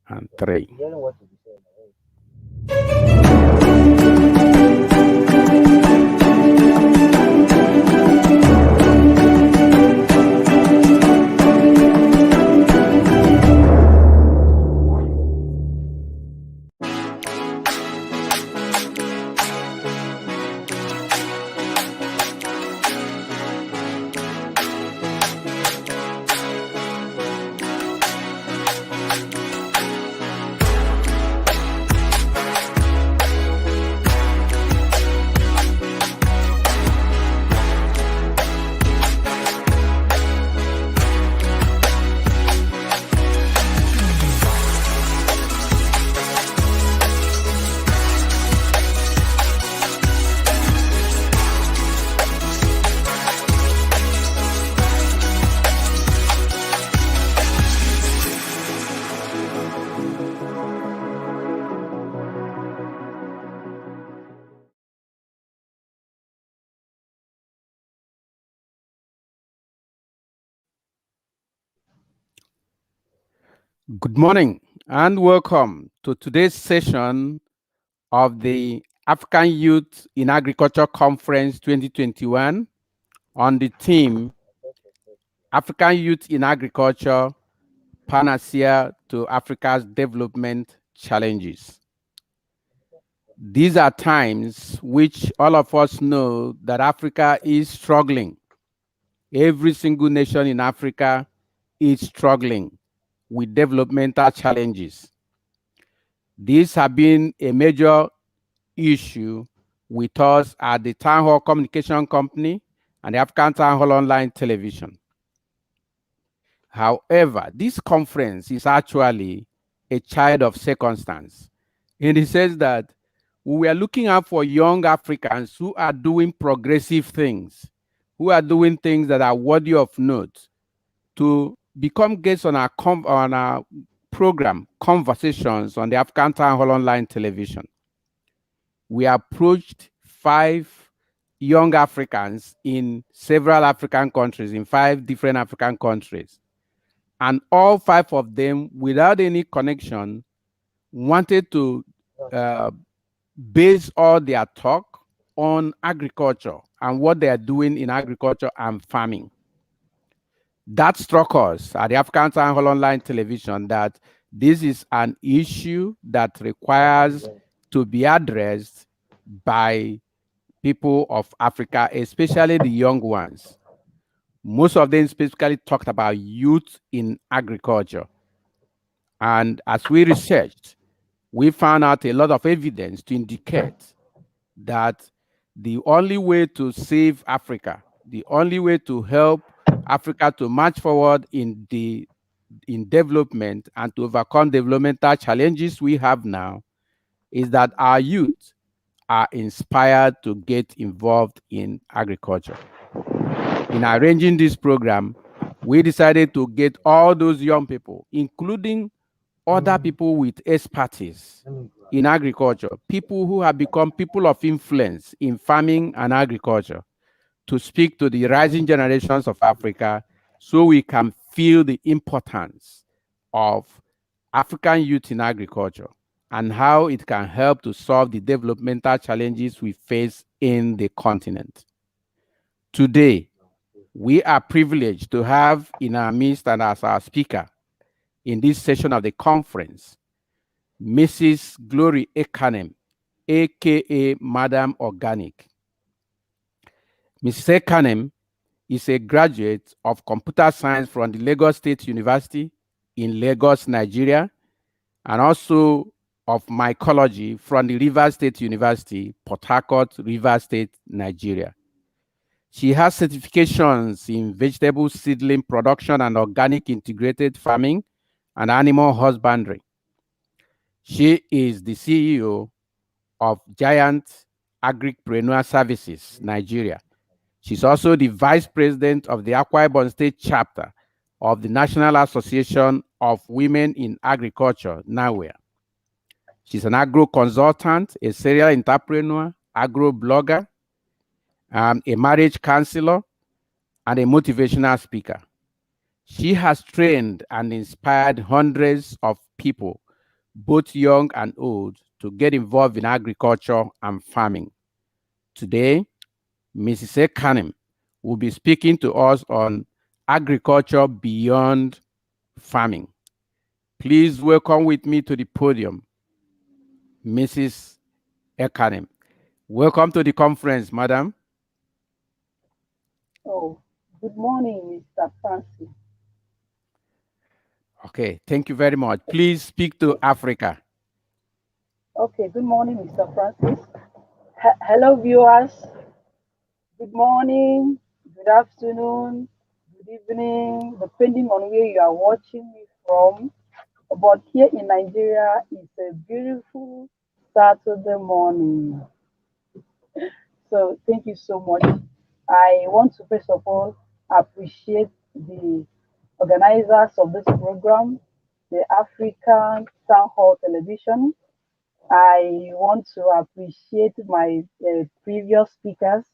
and three. Good morning and welcome to today's session of the African Youth in Agriculture Conference 2021 on the theme African Youth in Agriculture, Panacea to Africa's Development Challenges. These are times which all of us know that Africa is struggling. Every single nation in Africa is struggling with developmental challenges. These have been a major issue with us at the Town Hall Communication Company and the African Town Hall Online Television. However, this conference is actually a child of circumstance in the sense that we are looking out for young Africans who are doing progressive things, who are doing things that are worthy of note, to become guests on our program, Conversations on the African Town Hall Online Television. We approached 5 young Africans in several African countries, in 5 different African countries. And all 5 of them, without any connection, wanted to base all their talk on agriculture and what they are doing in agriculture and farming. That struck us at the African Town Hall Online Television that this is an issue that requires to be addressed by people of Africa, especially the young ones. Most of them specifically talked about youth in agriculture. And as we researched, we found out a lot of evidence to indicate that the only way to save Africa, the only way to help Africa to march forward in development and to overcome developmental challenges we have now is that our youth are inspired to get involved in agriculture. In arranging this program, we decided to get all those young people, including other people with expertise in agriculture, people who have become people of influence in farming and agriculture, to speak to the rising generations of Africa so we can feel the importance of African youth in agriculture and how it can help to solve the developmental challenges we face in the continent. Today, we are privileged to have in our midst and as our speaker in this session of the conference, Mrs. Gloria Ekanem, A.K.A. Madam Organic. Mrs. Ekanem is a graduate of computer science from the Lagos State University in Lagos, Nigeria, and also of mycology from the Rivers State University, Port Harcourt, Rivers State, Nigeria. She has certifications in vegetable seedling production and organic integrated farming and animal husbandry. She is the CEO of Giant Agripreneur Services, Nigeria. She's also the Vice President of the A.K.A State Chapter of the National Association of Women in Agriculture, NAWEA. She's an agro consultant, a serial entrepreneur, agro blogger, a marriage counselor, and a motivational speaker. She has trained and inspired hundreds of people both young and old, to get involved in agriculture and farming. Today, Mrs. Ekanem will be speaking to us on agriculture beyond farming. Please welcome with me to the podium, Mrs. Ekanem. Welcome to the conference, madam. Oh, good morning, Mr. Francis. Okay, thank you very much. Please speak to Africa. Okay, good morning, Mr. Francis. Hello, viewers. Good morning, good afternoon, good evening, depending on where you are watching me from. But here in Nigeria, it's a beautiful Saturday morning. So, thank you so much. I want to first of all appreciate the organizers of this program, the African Town Hall Television. I want to appreciate my previous speakers.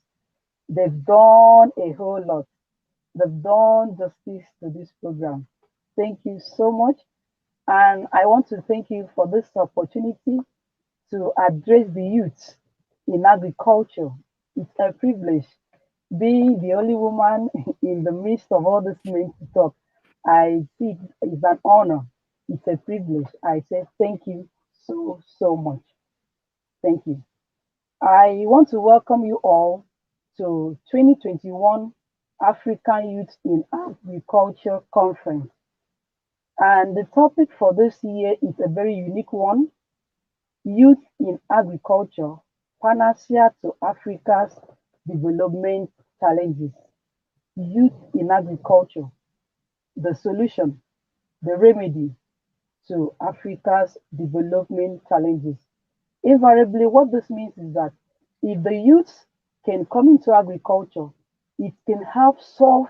They've done a whole lot. They've done justice to this program. Thank you so much. And I want to thank you for this opportunity to address the youth in agriculture. It's a privilege being the only woman in the midst of all these men to talk. I see it's an honor. It's a privilege. I say thank you so, so much. Thank you. I want to welcome you all to 2021 African Youth in Agriculture Conference. And the topic for this year is a very unique one: Youth in Agriculture, Panacea to Africa's Development Challenges. Youth in Agriculture, the solution, the remedy to Africa's development challenges. Invariably, what this means is that if the youth can come into agriculture, it can help solve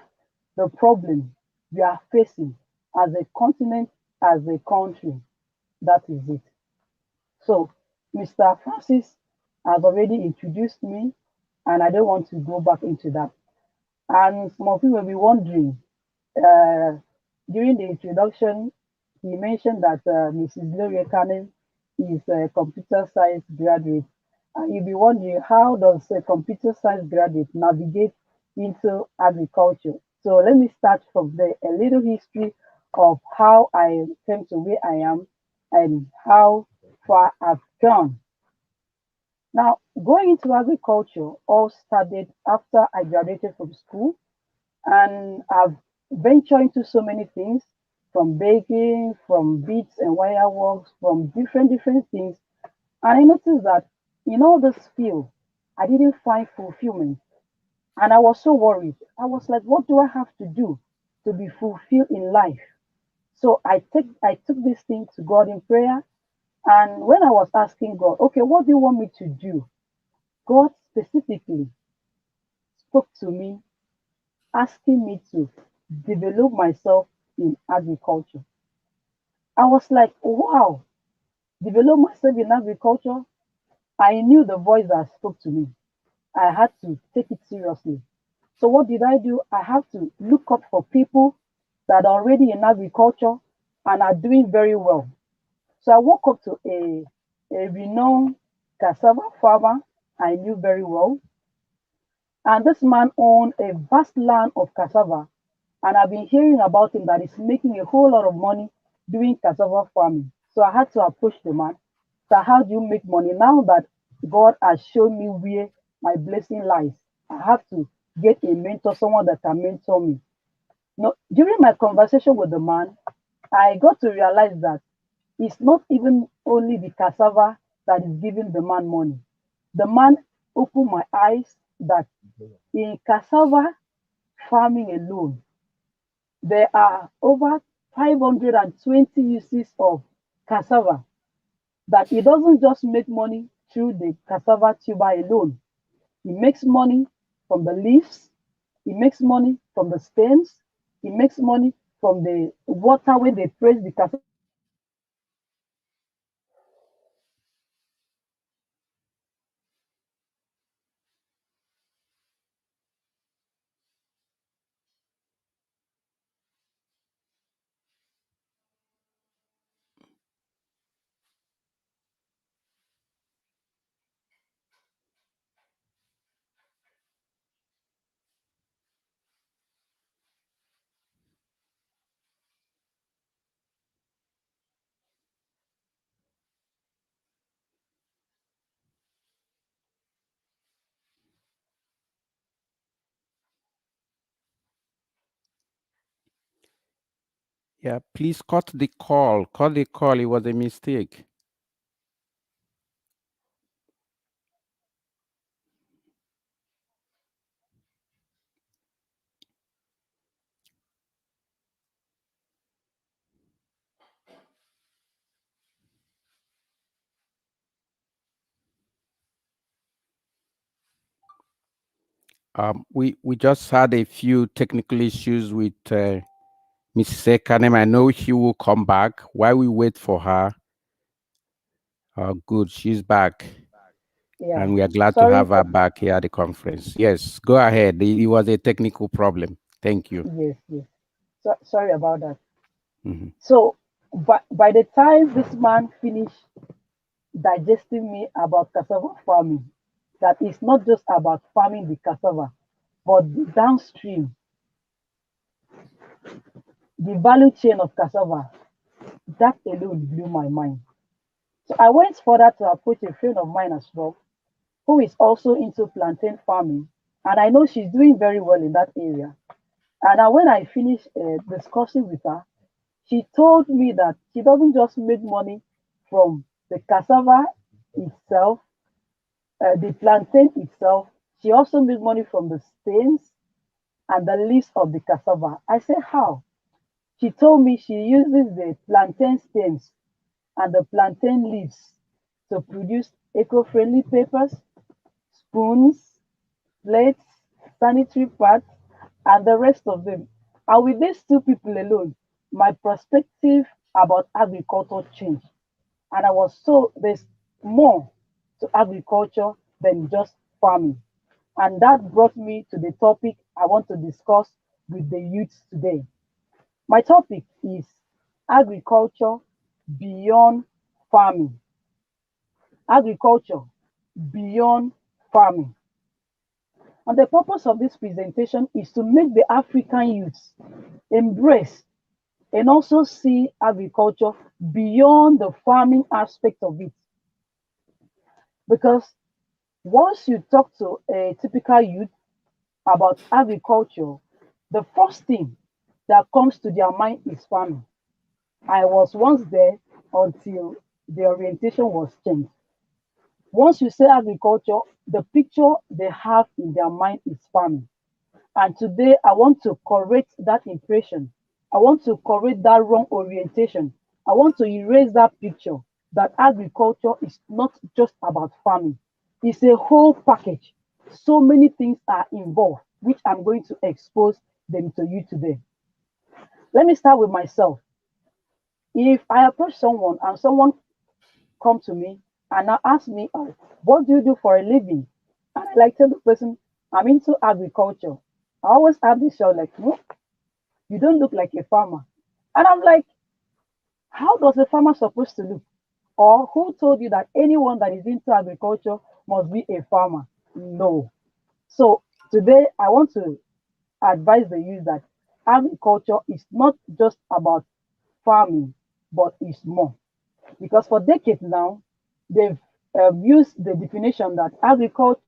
the problem we are facing as a continent, as a country. That is it. So, Mr. Francis has already introduced me, and I don't want to go back into that. And some of you will be wondering, uh, during the introduction, he mentioned that Mrs. Gloria Ekanem is a computer science graduate. And you'll be wondering, how does a computer science graduate navigate into agriculture? So let me start from there, a little history of how I came to where I am and how far I've gone. Now, going into agriculture all started after I graduated from school, and I've ventured into so many things, from baking, from beads and wire works, from different things. And I noticed that in all this field, I didn't find fulfillment. And I was so worried. I was like, what do I have to do to be fulfilled in life? So I took this thing to God in prayer. And when I was asking God, okay, what do you want me to do? God specifically spoke to me, asking me to develop myself in agriculture. I was like, wow, develop myself in agriculture. I knew the voice that spoke to me. I had to take it seriously. So what did I do? I have to look up for people that are already in agriculture and are doing very well. So I woke up to a renowned cassava farmer I knew very well. And this man owned a vast land of cassava. And I've been hearing about him that he's making a whole lot of money doing cassava farming. So I had to approach the man. So how do you make money? Now that God has shown me where my blessing lies, I have to get a mentor, someone that can mentor me. No, during my conversation with the man, I got to realize that it's not even only the cassava that is giving the man money. The man opened my eyes that in cassava farming alone, there are over 520 uses of cassava, that it doesn't just make money through the cassava tuber alone. It makes money from the leaves, it makes money from the stems, it makes money from the water where they press the cassava. Yeah, please cut the call. Cut the call. It was a mistake. We just had a few technical issues with Mrs. Ekanem. I know she will come back. While we wait for her, good, she's back. Yeah. And we are glad to Sorry have for her back here at the conference. Yes, go ahead. It was a technical problem. Thank you. yes. Sorry about that. Mhm. So by the time this man finished digesting me about cassava farming, that it's not just about farming the cassava, but the downstream, the value chain of cassava, that alone blew my mind. So I went further to approach a friend of mine as well, who is also into plantain farming, and I know she's doing very well in that area. And when I finished discussing with her, she told me that she doesn't just make money from the cassava itself, the plantain itself. She also makes money from the stems and the leaves of the cassava. I said, how? She told me she uses the plantain stems and the plantain leaves to produce eco-friendly papers, spoons, plates, sanitary pads, and the rest of them. And with these two people alone, my perspective about agriculture changed. And I was so there's more to agriculture than just farming. And that brought me to the topic I want to discuss with the youth today. My topic is agriculture beyond farming. Agriculture beyond farming. And the purpose of this presentation is to make the African youths embrace and also see agriculture beyond the farming aspect of it. Because once you talk to a typical youth about agriculture, the first thing that comes to their mind is farming. I was once there until the orientation was changed. Once you say agriculture, the picture they have in their mind is farming. And today I want to correct that impression. I want to correct that wrong orientation. I want to erase that picture that agriculture is not just about farming. It's a whole package. So many things are involved, which I'm going to expose them to you today. Let me start with myself. If I approach someone and someone come to me and now ask me, oh, what do you do for a living? And I like tell the person, I'm into agriculture. I always have this show like, no, you don't look like a farmer. And I'm like, how does a farmer supposed to look? Or who told you that anyone that is into agriculture must be a farmer? No. So today I want to advise the youth that agriculture is not just about farming, but it's more. Because for decades now, they've used the definition that agriculture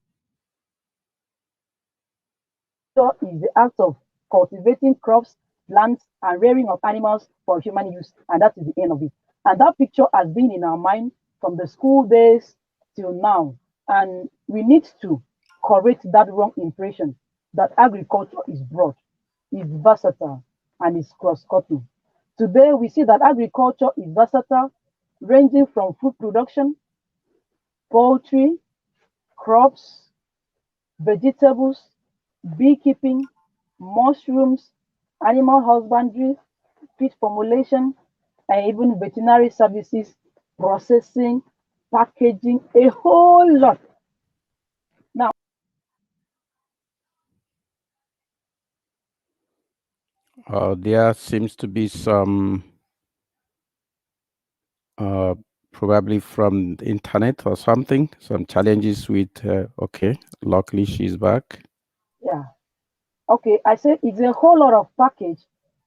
is the act of cultivating crops, plants, and rearing of animals for human use, and that is the end of it. And that picture has been in our mind from the school days till now, and we need to correct that wrong impression that agriculture is broad, is versatile, and is cross-cutting. Today, we see that agriculture is versatile, ranging from food production, poultry, crops, vegetables, beekeeping, mushrooms, animal husbandry, feed formulation, and even veterinary services, processing, packaging, a whole lot. Now, There seems to be some uh, probably from the internet or something, some challenges with. Okay, luckily she's back. yeah, okay, I said it's a whole lot of package,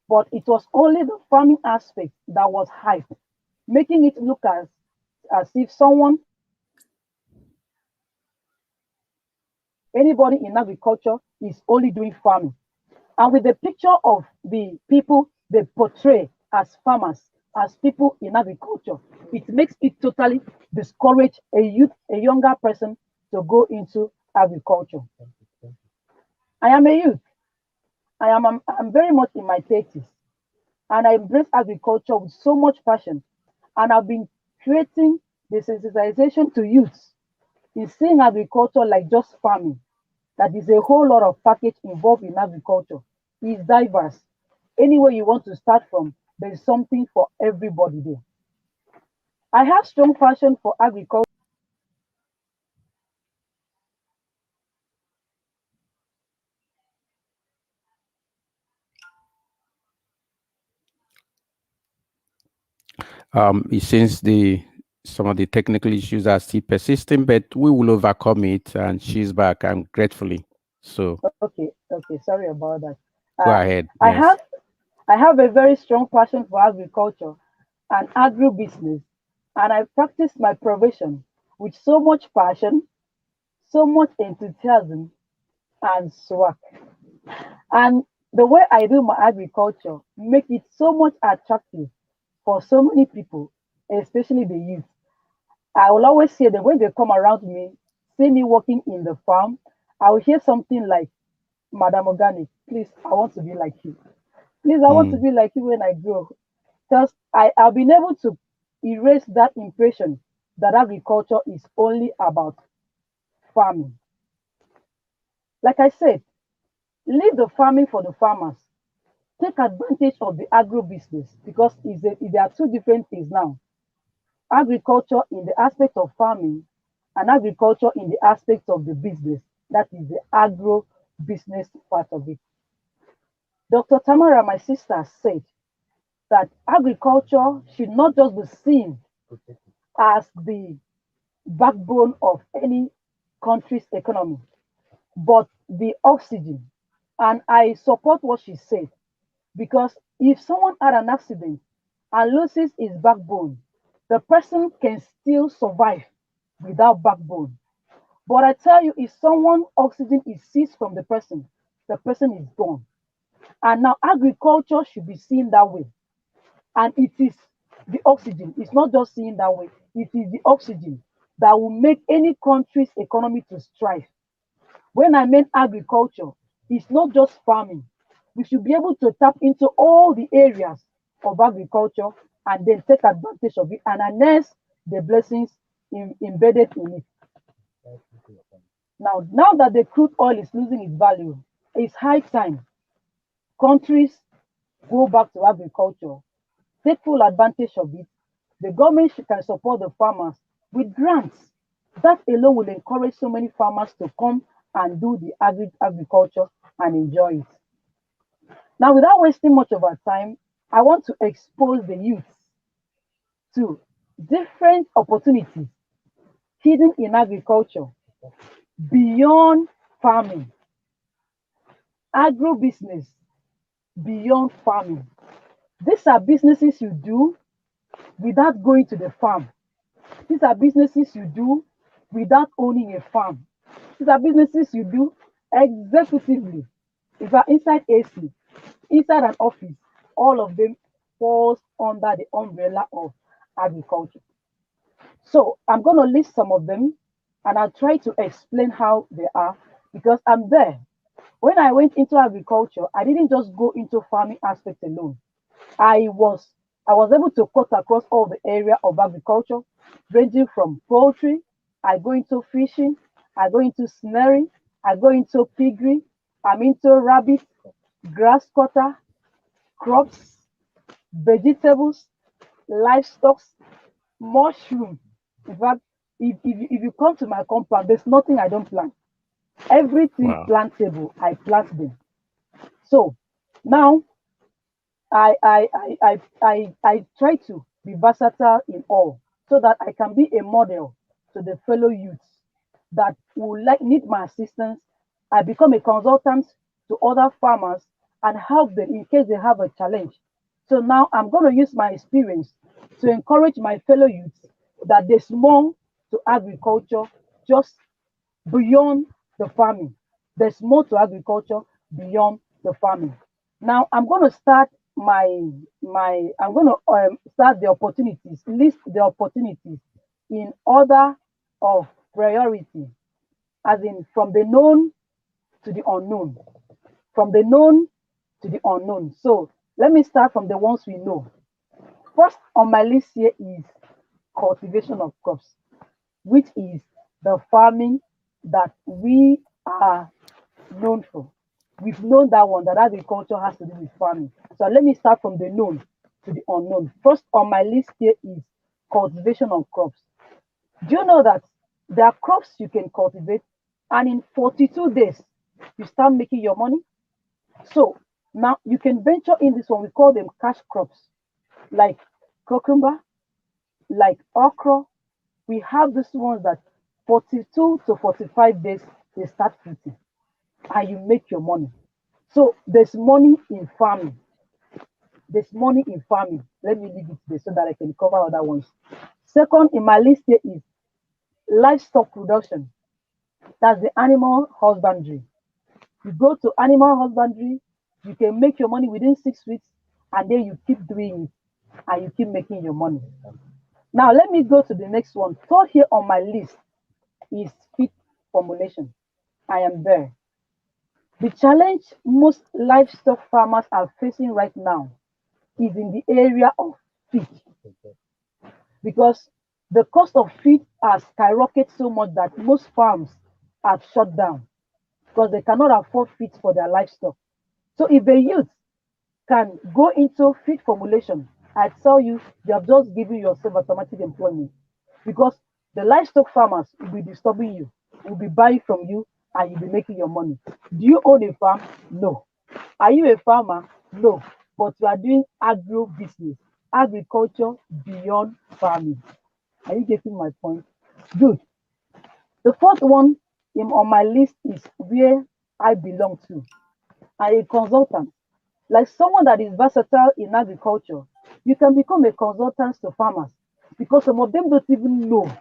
but it was only the farming aspect that was hyped, making it look as if someone, anybody in agriculture is only doing farming. And with the picture of the people they portray as farmers, as people in agriculture, it makes it totally discourage a youth, a younger person to go into agriculture. I am a youth. I'm very much in my 30s, and I embrace agriculture with so much passion. And I've been creating the sensitization to youths in seeing agriculture like just farming. That is a whole lot of package involved in agriculture. It's diverse. Anywhere you want to start from, there's something for everybody there. I have strong passion for agriculture. It seems the some of the technical issues are still persisting, but we will overcome it. And she's back, and gratefully. So Okay, sorry about that. go Uh, ahead. I Yes. have I have a very strong passion for agriculture and agro-business, and I practice my profession with so much passion, so much enthusiasm, and swag. And the way I do my agriculture make it so much attractive for so many people, especially the youth. I will always say that when they come around me, see me working in the farm, I will hear something like, Madam Organic, please, I want to be like you. Please, I want to Mm, be like you when I grow. Because I've been able to erase that impression that agriculture is only about farming. Like I said, leave the farming for the farmers. Take advantage of the agro business because there are two different things now. Agriculture in the aspect of farming and agriculture in the aspect of the business. That is the agro business part of it. Dr. Tamara, my sister, said that agriculture should not just be seen as the backbone of any country's economy, but the oxygen. And I support what she said because if someone had an accident and loses his backbone, the person can still survive without backbone. But I tell you, if someone oxygen is seized from the person is gone. And now agriculture should be seen that way. And it is the oxygen. It's not just seen that way. It is the oxygen that will make any country's economy to strive. When I mean agriculture, it's not just farming. We should be able to tap into all the areas of agriculture and then take advantage of it and harness the blessings embedded in it. Now that the crude oil is losing its value, it's high time countries go back to agriculture, take full advantage of it. The government can support the farmers with grants. That alone will encourage so many farmers to come and do the agriculture and enjoy it. Now, without wasting much of our time, I want to expose the youth to different opportunities hidden in agriculture beyond farming, agro business beyond farming. These are businesses you do without going to the farm. These are businesses you do without owning a farm. These are businesses you do executively. If you are inside AC, inside an office, all of them falls under the umbrella of agriculture. So I'm going to list some of them and I'll try to explain how they are because I'm there. When I went into agriculture, I didn't just go into farming aspect alone. I was I was able to cut across all the area of agriculture, ranging from poultry, I go into fishing, I go into snaring, I go into piggery, I'm into rabbit, grass cutter, crops, vegetables, livestock, mushroom. In fact, if you come to my compound, there's nothing I don't plant. Everything wow. plantable, I plant them. So now I try to be versatile in all so that I can be a model to the fellow youths that will like need my assistance. I become a consultant to other farmers and help them in case they have a challenge. So now I'm going to use my experience to encourage my fellow youths that there's more to agriculture just beyond the farming. There's more to agriculture beyond the farming. Now I'm going to start I'm going to start the opportunities, list the opportunities in order of priority, as in from the known to the unknown, from the known to the unknown. So let me start from the ones we know. First on my list here is cultivation of crops, which is the farming that we are known for. We've known that one, that agriculture has to do with farming. So let me start from the known to the unknown. First on my list here is cultivation of crops. Do you know that there are crops you can cultivate and in 42 days you start making your money? So now you can venture in this one. We call them cash crops, like cucumber, like okra. We have these ones that 42 to 45 days they start fruiting and you make your money. So there's money in farming. There's money in farming. Let me leave it there so that I can cover other ones. Second in my list here is livestock production. That's the animal husbandry. You go to animal husbandry, you can make your money within 6 weeks, and then you keep doing it and you keep making your money. Now, let me go to the next one. Third here on my list is feed formulation. I am there. The challenge most livestock farmers are facing right now is in the area of feed, because the cost of feed has skyrocketed so much that most farms have shut down because they cannot afford feed for their livestock. So if a youth can go into feed formulation, I tell you, you have just given yourself automatic employment, because the livestock farmers will be disturbing you, will be buying from you, and you'll be making your money. Do you own a farm? No. Are you a farmer? No. But you are doing agro business, agriculture beyond farming. Are you getting my point? Good. The fourth one on my list is where I belong to. I'm a consultant, like someone that is versatile in agriculture. You can become a consultant to farmers because some of them don't even know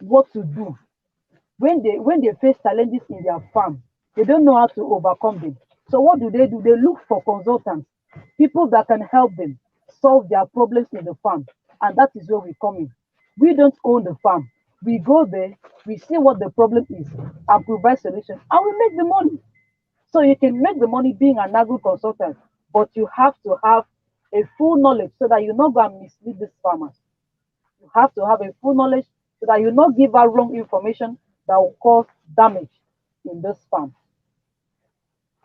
what to do when they face challenges in their farm. They don't know how to overcome them. So what do? They look for consultants, people that can help them solve their problems in the farm. And that is where we come in. We don't own the farm. We go there, we see what the problem is, and provide solutions, and we make the money. So you can make the money being an agro consultant, but you have to have a full knowledge so that you not go and mislead these farmers. You have to have a full knowledge so that you not give out wrong information that will cause damage in this farm.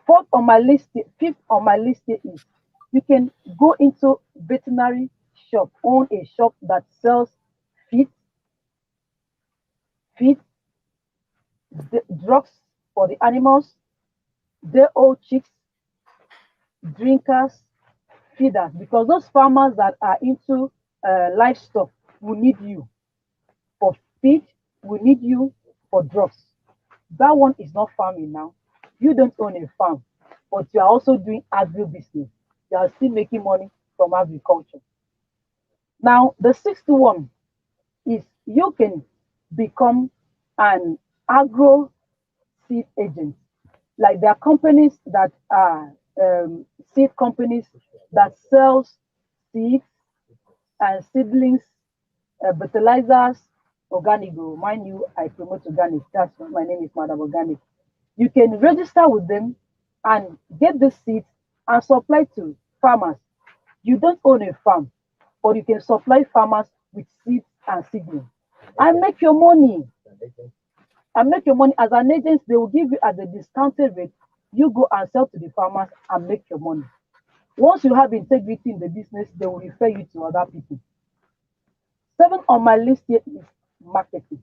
Fifth on my list here is you can go into veterinary shop, own a shop that sells feed, feed, drugs for the animals, day old chicks, drinkers, feeders, because those farmers that are into livestock will need you for feed, will need you for drugs. That one is not farming now. You don't own a farm, but you are also doing agri business. You are still making money from agriculture. Now, the sixth one is you can become an agro seed agent. Like there are companies that are seed companies that sells seeds and seedlings, fertilizers, organic. Oh, mind you, I promote organic. That's why my name is Madam Organic. You can register with them and get the seeds and supply to farmers. You don't own a farm, but you can supply farmers with seeds and seedlings and make your money. And make your money as an agent, they will give you at the discounted rate. You go and sell to the farmers and make your money. Once you have integrity in the business, they will refer you to other people. Seven on my list here is marketing.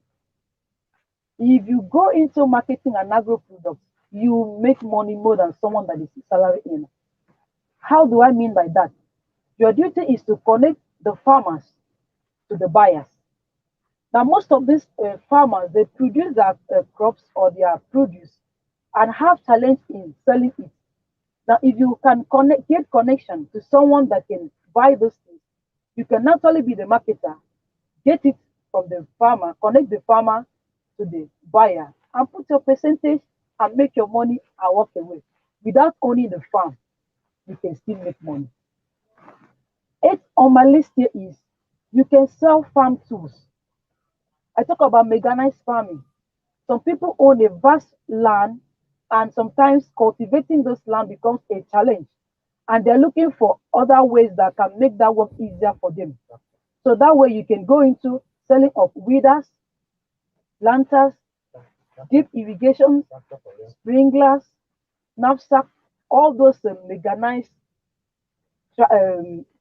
If you go into marketing and agro products, you make money more than someone that is a salary earner. How do I mean by that? Your duty is to connect the farmers to the buyers. Now, most of these farmers, they produce their crops or their produce and have talent in selling it. Now, if you can get connection to someone that can buy those things, you can not only be the marketer, get it from the farmer, connect the farmer to the buyer, and put your percentage and make your money and walk away. Without owning the farm, you can still make money. Eighth on my list here is you can sell farm tools. I talk about mechanized farming. Some people own a vast land, and sometimes cultivating those land becomes a challenge. And they're looking for other ways that can make that work easier for them. So that way you can go into selling of weeders, planters, deep irrigation, sprinklers, knapsack, all those mechanized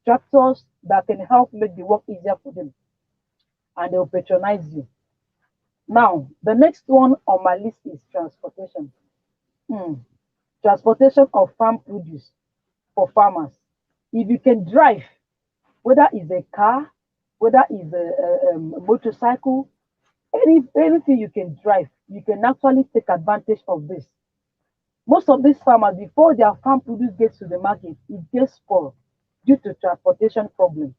tractors that can help make the work easier for them, and they'll patronize you. Now, the next one on my list is transportation. Hmm. Transportation of farm produce for farmers. If you can drive, whether it's a car, whether it's a motorcycle, anything you can drive, you can actually take advantage of this. Most of these farmers, before their farm produce gets to the market, it gets spoiled due to transportation problems.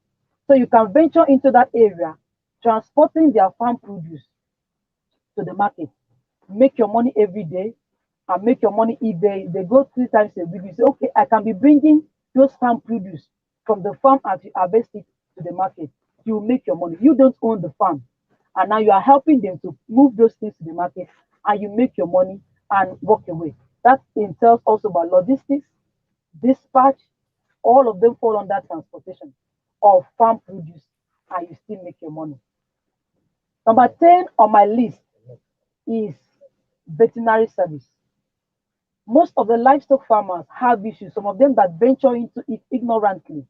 So you can venture into that area, transporting their farm produce to the market, make your money every day, and make your money if they go 3 times a week. You say, okay, I can be bringing those farm produce from the farm as you harvest it to the market. You make your money. You don't own the farm, and now you are helping them to move those things to the market, and you make your money and walk away. That entails also about logistics, dispatch. All of them fall under transportation of farm produce, and you still make your money. Number 10 on my list is veterinary service. Most of the livestock farmers have issues, some of them that venture into it ignorantly.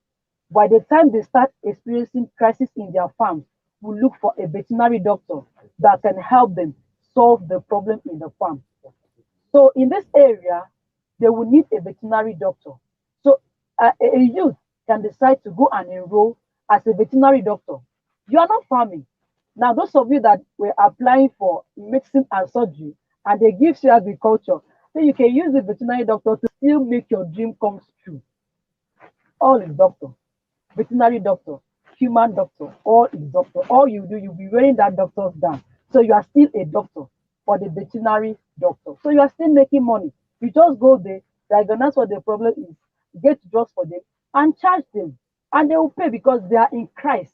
By the time they start experiencing crisis in their farms, will look for a veterinary doctor that can help them solve the problem in the farm. So in this area, they will need a veterinary doctor. So a youth can decide to go and enroll as a veterinary doctor. You are not farming. Now, those of you that were applying for medicine and surgery, and they give you agriculture, so you can use the veterinary doctor to still make your dream come true. All is doctor, veterinary doctor, human doctor, all is doctor. All you do, you'll be wearing that doctor's gown. So you are still a doctor for the veterinary doctor. So you are still making money. You just go there, diagnose what the problem is, get drugs for them, and charge them. And they will pay because they are in Christ.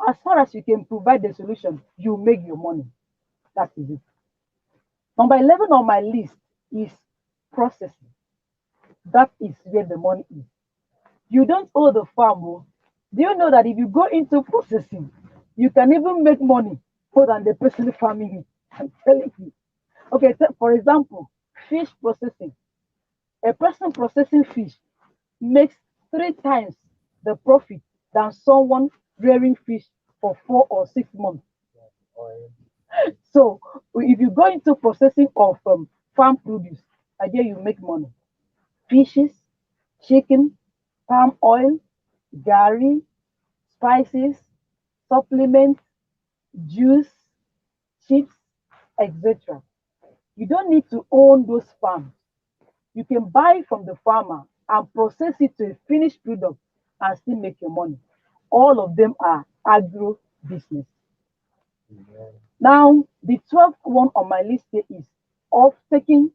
As far as you can provide the solution, you make your money. That is it. Number 11 on my list is processing. That is where the money is. You don't owe the farm. Oh. Do you know that if you go into processing, you can even make money more than the person farming it? I'm telling you. Okay, so for example, fish processing. A person processing fish makes 3 times the profit than someone rearing fish for 4 or 6 months. So if you go into processing of farm produce, idea you make money. Fishes, chicken, palm oil, gari, spices, supplements, juice, chips, etc. You don't need to own those farms. You can buy from the farmer and process it to a finished product and still make your money. All of them are agro business. Now, the 12th one on my list here is of taking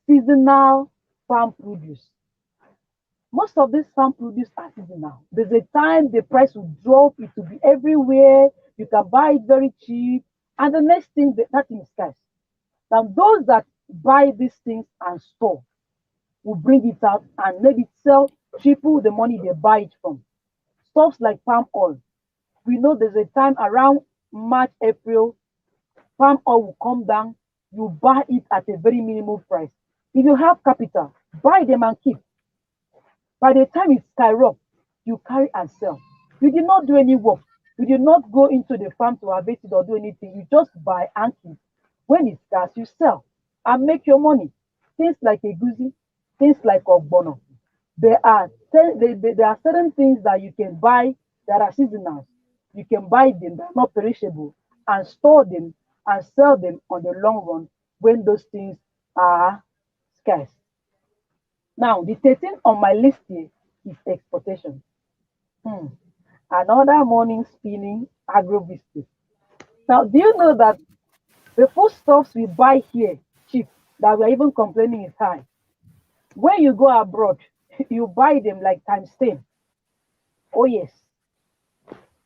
seasonal farm produce. Most of these farm produce are seasonal. There's a time the price will drop, it will be everywhere, you can buy it very cheap, and the next thing that thing is scarce. Now, those that buy these things and store will bring it out and maybe sell triple the money they buy it from. Stuff like palm oil. We know there's a time around March, April, palm oil will come down, you buy it at a very minimal price. If you have capital, buy them and keep. By the time it skyrockets, you carry and sell. You did not do any work. You did not go into the farm to harvest it or do anything. You just buy and keep. When it's scarce, you sell and make your money. Things like a guzi, things like ogbono. There are certain things that you can buy that are seasonal. You can buy them that are not perishable and store them and sell them on the long run when those things are scarce. Now, the 13th on my list here is exportation. Another morning spinning agro business. Now, do you know that the foodstuffs we buy here cheap, that we're even complaining is high? When you go abroad, you buy them like times 10. Oh, yes.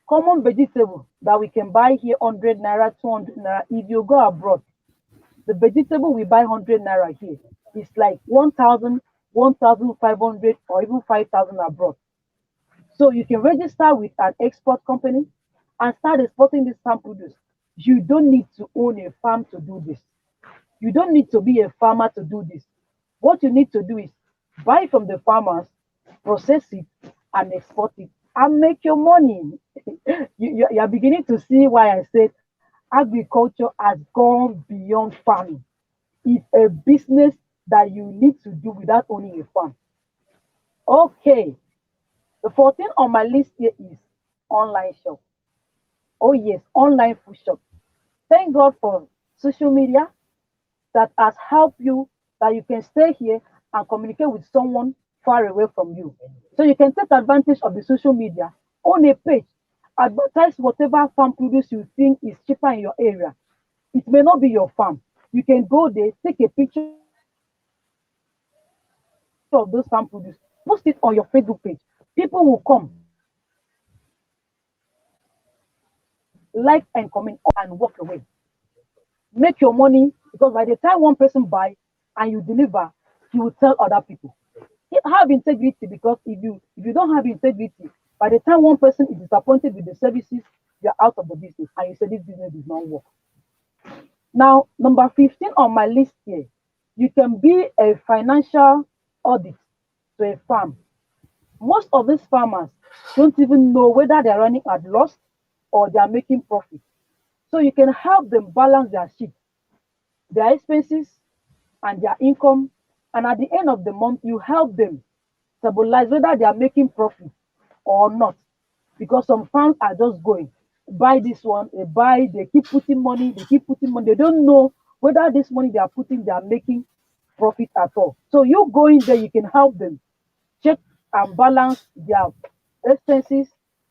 Common vegetable that we can buy here 100 naira, 200 naira. If you go abroad, the vegetable we buy 100 naira here is like 1,000, 1,500, or even 5,000 abroad. So you can register with an export company and start exporting this farm produce. You don't need to own a farm to do this. You don't need to be a farmer to do this. What you need to do is buy from the farmers, process it, and export it, and make your money. You are beginning to see why I said agriculture has gone beyond farming. It's a business that you need to do without owning a farm. Okay, the 14th on my list here is online shop. Oh yes, online food shop. Thank God for social media that has helped you, that you can stay here and communicate with someone far away from you. So you can take advantage of the social media, own a page, advertise whatever farm produce you think is cheaper in your area. It may not be your farm. You can go there, take a picture of those farm produce, post it on your Facebook page. People will come, like and comment, all they need to do is like and comment and walk away. Make your money, because by the time one person buy and you deliver, you will tell other people. Have integrity, because if you don't have integrity, by the time one person is disappointed with the services, you're out of the business and you say this business does not work. Now, number 15 on my list here, you can be a financial audit to a farm. Most of these farmers don't even know whether they're running at loss or they're making profit. So you can help them balance their sheet, their expenses, and their income. And at the end of the month, you help them stabilize whether they are making profit or not. Because some farms are just going, buy this one, they buy, they keep putting money, they keep putting money. They don't know whether this money they are putting, they are making profit at all. So you go in there, you can help them check and balance their expenses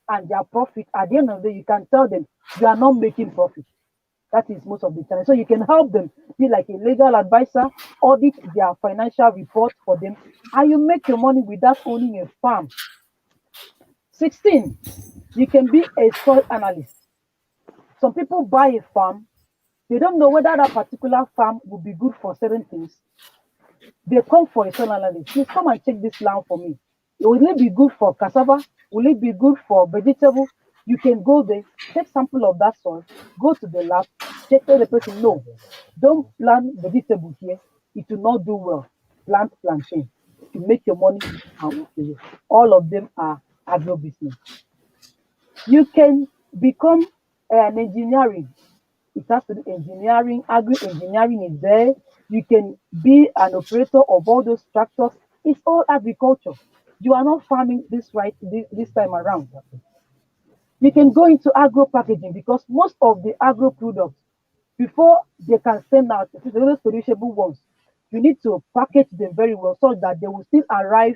and their profit. At the end of the day, you can tell them you are not making profit. That is most of the time. So you can help them, be like a legal advisor, audit their financial report for them, and you make your money without owning a farm. 16, you can be a soil analyst. Some people buy a farm, they don't know whether that particular farm will be good for certain things. They come for a soil analyst. Please come and check this land for me. Will it be good for cassava? Will it be good for vegetable? You can go there, take sample of that soil, go to the lab, check, tell the person, no, don't plant vegetable here. It will not do well. Plant plantain. You make your money and walk away. All of them are agro business. You can become an engineering. It has to be engineering, agri-engineering is there. You can be an operator of all those tractors. It's all agriculture. You are not farming this time around. You can go into agro packaging, because most of the agro products, before they can send out, especially those perishable ones, you need to package them very well so that they will still arrive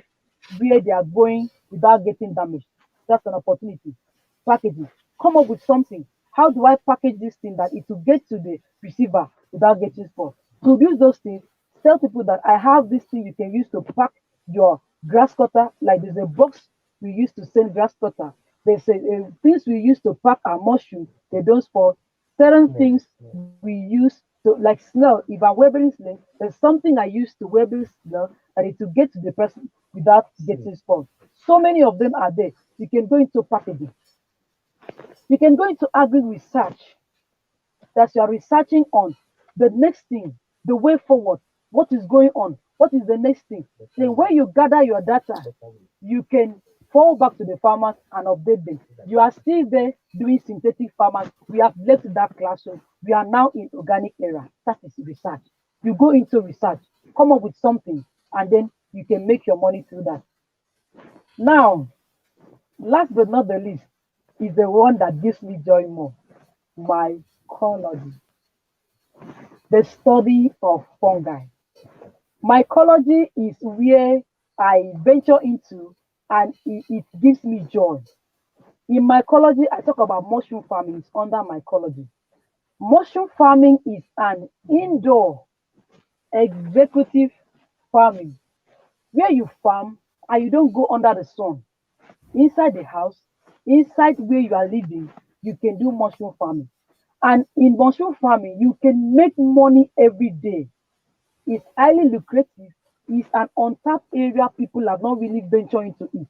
where they are going without getting damaged. That's an opportunity. Packaging. Come up with something. How do I package this thing that it will get to the receiver without getting spoiled? Produce those things. Tell people that I have this thing you can use to pack your grass cutter. Like there's a box we use to send grass cutter. There's things we use to pack our mushroom. They don't spoil. Certain things we use to, like snail. If I'm wearing snail, there's something I use to wear snail that it will get to the person without getting spoiled. So many of them are there. You can go into packaging. You can go into agri research, that you are researching on the next thing, the way forward, what is going on, what is the next thing. Then when you gather your data, you can fall back to the farmers and update them. You are still there doing synthetic farmers. We have left that classroom. We are now in organic era. That is research. You go into research, come up with something, and then you can make your money through that. Now, last but not the least, is the one that gives me joy more: mycology, the study of fungi. Mycology is where I venture into, and it gives me joy. In mycology, I talk about mushroom farming. It's under mycology. Mushroom farming is an indoor executive farming where you farm and you don't go under the sun. Inside the house, inside where you are living, you can do mushroom farming. And in mushroom farming, you can make money every day. It's highly lucrative. It's an untapped area people have not really ventured into it.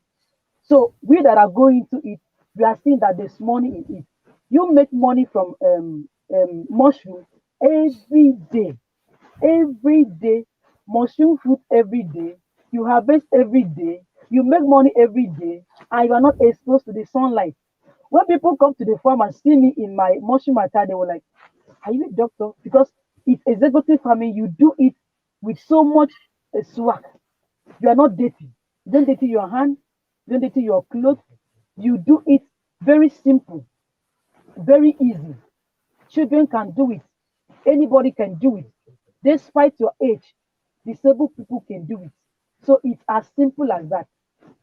So we that are going to it, we are seeing that there's money in it. You make money from mushroom every day, every day, mushroom fruit every day. You harvest every day. You make money every day, and you are not exposed to the sunlight. When people come to the farm and see me in my mushroom attire, they were like, "Are you a doctor?" Because it's executive farming. You do it with so much swag. You are not dirty. You don't dirty your hand. You don't dirty your clothes. You do it very simple, very easy. Children can do it. Anybody can do it. Despite your age, disabled people can do it. So it's as simple as that.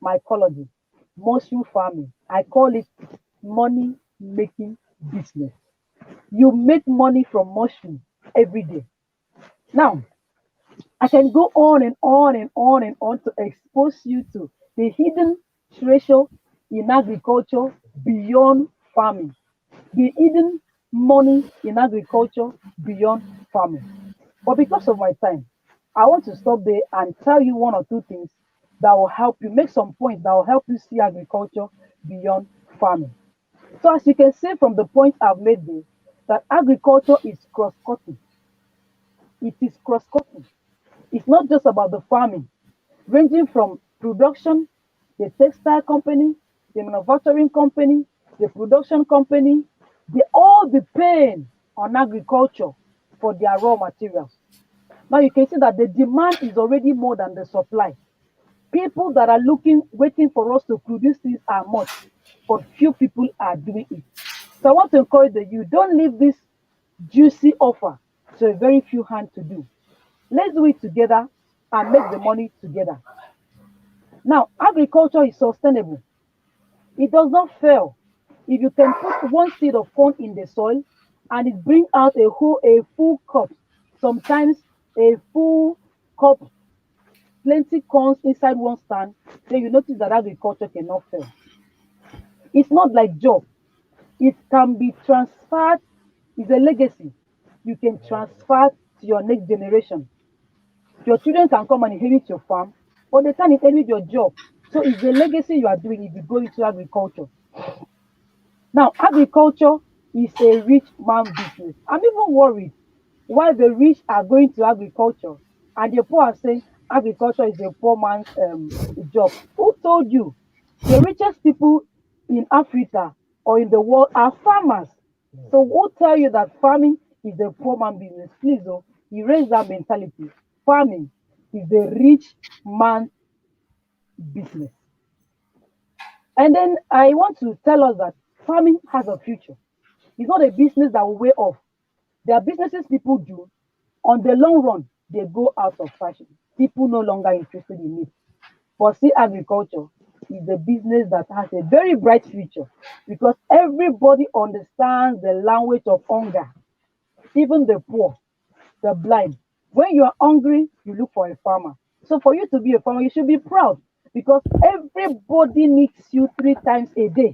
Mycology, mushroom farming. I call it money making business. You make money from mushroom every day. Now, I can go on and on and on and on to expose you to the hidden treasure in agriculture beyond farming, the hidden money in agriculture beyond farming. But because of my time, I want to stop there and tell you one or two things that will help you make some points that will help you see agriculture beyond farming. So, as you can see from the point I've made there, that agriculture is cross cutting. It is cross cutting. It's not just about the farming, ranging from production, the textile company, the manufacturing company, the production company, they all depend on agriculture for their raw materials. Now you can see that the demand is already more than the supply. People that are looking, waiting for us to produce things are much, but few people are doing it. So I want to encourage that you don't leave this juicy offer to a very few hands to do. Let's do it together and make the money together. Now, agriculture is sustainable. It does not fail. If you can put one seed of corn in the soil and it brings out a full cup, sometimes a full cup, plenty corns inside one stand, then you notice that agriculture cannot fail. It's not like job. It can be transferred. It's a legacy. You can transfer to your next generation. Your children can come and inherit your farm, but they can't inherit your job. So it's the legacy you are doing if you go into agriculture. Now, agriculture is a rich man business. I'm even worried why the rich are going to agriculture and the poor are saying agriculture is a poor man's job. Who told you? The richest people in Africa or in the world are farmers. So who tell you that farming is a poor man business? Please, oh, erase that mentality. Farming is a rich man business. And then I want to tell us that farming has a future. It's not a business that will wear off. There are businesses people do. On the long run, they go out of fashion. People no longer interested in it. But see, agriculture is a business that has a very bright future because everybody understands the language of hunger, even the poor, the blind. When you are hungry, you look for a farmer. So for you to be a farmer, you should be proud because everybody needs you 3 times a day.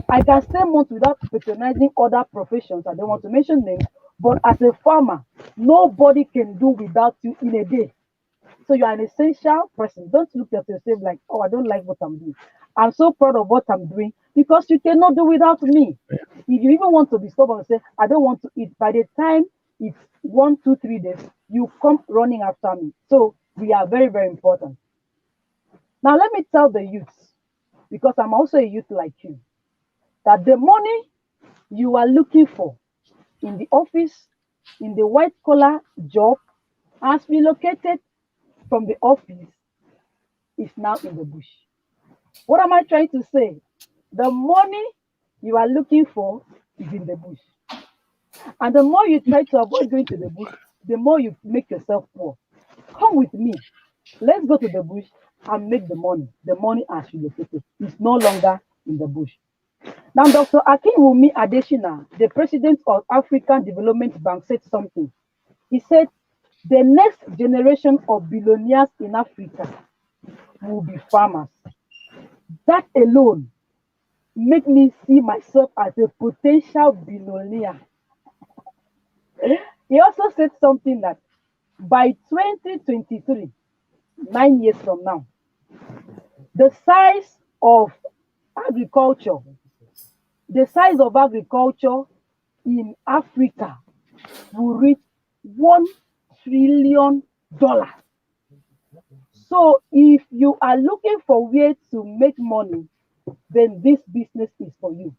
I can stay months without patronizing other professions. I don't want to mention names, but as a farmer, nobody can do without you in a day. So you are an essential person. Don't look at yourself like, oh, I don't like what I'm doing. I'm so proud of what I'm doing because you cannot do without me. If you even want to be stubborn and say, I don't want to eat, by the time it's 1, 2, 3 days, you come running after me. So we are very, very important. Now let me tell the youths, because I'm also a youth like you, that the money you are looking for in the office, in the white collar job, has relocated from the office, is now in the bush. What am I trying to say? The money you are looking for is in the bush. And the more you try to avoid going to the bush, the more you make yourself poor. Come with me. Let's go to the bush and make the money. The money has relocated. It's no longer in the bush. Now, Dr. Akinwumi Adesina, the president of African Development Bank, said something. He said, the next generation of billionaires in Africa will be farmers. That alone make me see myself as a potential billionaire. He also said something that by 2023, 9 years from now, the size of agriculture, the size of agriculture in Africa will reach $1 trillion. So if you are looking for ways to make money, then this business is for you.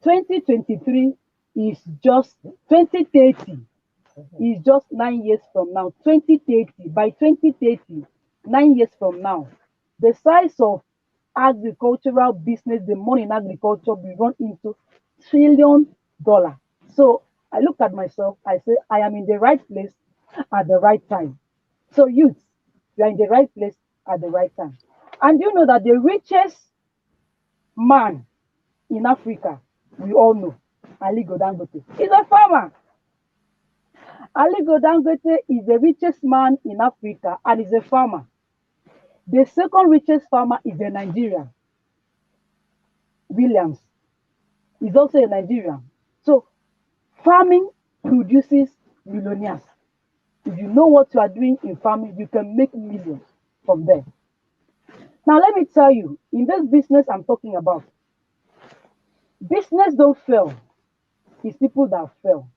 2023 is just 2030 is just 9 years from now. 2030, by 2030, 9 years from now, the size of agricultural business, the money in agriculture will run into $1 trillion. So I look at myself, I say, I am in the right place at the right time. So, youth, you are in the right place at the right time. And you know that the richest man in Africa, we all know, Aliko Dangote, is a farmer. Aliko Dangote is the richest man in Africa and is a farmer. The second richest farmer is a Nigerian. Williams is also a Nigerian. So farming produces millionaires. If you know what you are doing in farming, you can make millions from there. Now let me tell you, in this business I'm talking about, business don't fail. It's people that fail.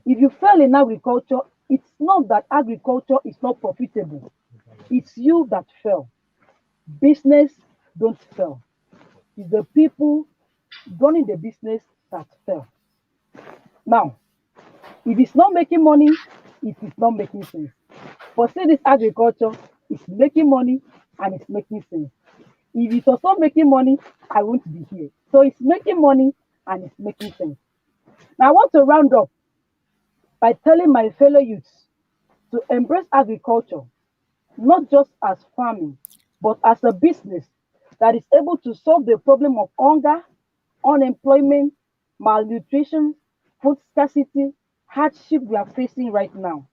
If you fail in agriculture, it's not that agriculture is not profitable. It's you that fail. Business don't fail. It's the people running the business that fail. Now, if it's not making money, it is not making sense. But say this agriculture is making money and it's making sense. If it was not making money, I won't be here. So it's making money and it's making sense. Now I want to round up by telling my fellow youths to embrace agriculture, not just as farming, but as a business that is able to solve the problem of hunger, unemployment, malnutrition, food scarcity, hardship we are facing right now.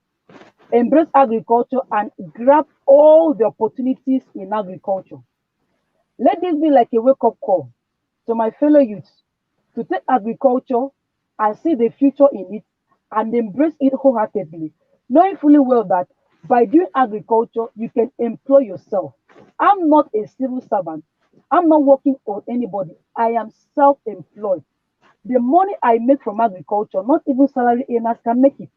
Embrace agriculture and grab all the opportunities in agriculture. Let this be like a wake-up call to my fellow youths to take agriculture and see the future in it and embrace it wholeheartedly, knowing fully well that by doing agriculture, you can employ yourself. I'm not a civil servant. I'm not working for anybody. I am self-employed. The money I make from agriculture, not even salary earners can make it.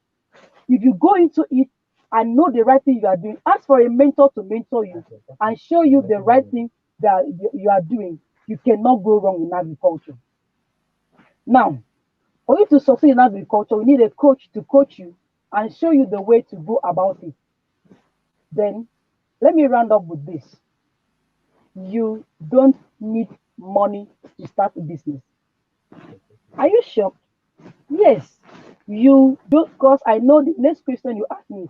If you go into it and know the right thing you are doing, ask for a mentor to mentor you and show you the right thing that you are doing. You cannot go wrong in agriculture. Now, for you to succeed in agriculture, you need a coach to coach you and show you the way to go about it. Then, let me round up with this. You don't need money to start a business. Are you shocked? Yes, you don't, because I know the next question you ask me,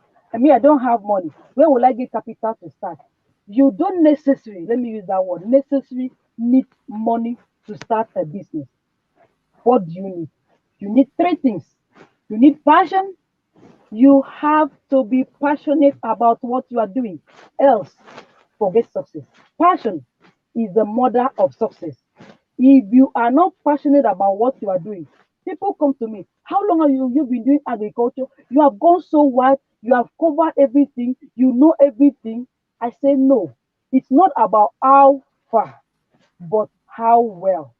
I don't have money. Where will I get capital to start? You don't necessarily, let me use that word, necessarily need money to start a business. What do you need? You need three things. You need passion. You have to be passionate about what you are doing. Else, forget success. Passion is the mother of success. If you are not passionate about what you are doing, people come to me. How long have you been doing agriculture? You have gone so wide. You have covered everything. You know everything. I say no. It's not about how far, but how well.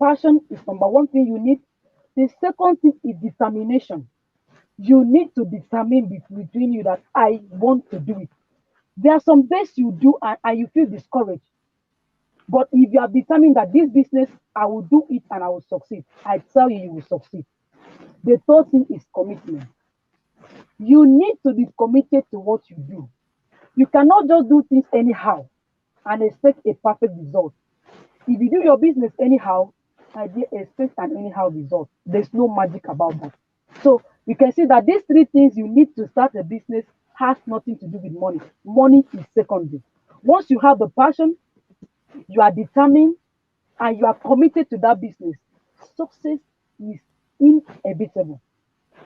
Passion is number one thing you need. The second thing is determination. You need to determine between you that I want to do it. There are some days you do and you feel discouraged. But if you are determined that this business, I will do it and I will succeed, I tell you, you will succeed. The third thing is commitment. You need to be committed to what you do. You cannot just do things anyhow and expect a perfect result. If you do your business anyhow, I did expect an anyhow result. There's no magic about that. So you can see that these three things you need to start a business has nothing to do with money. Money is secondary. Once you have the passion, you are determined, and you are committed to that business, success is inevitable.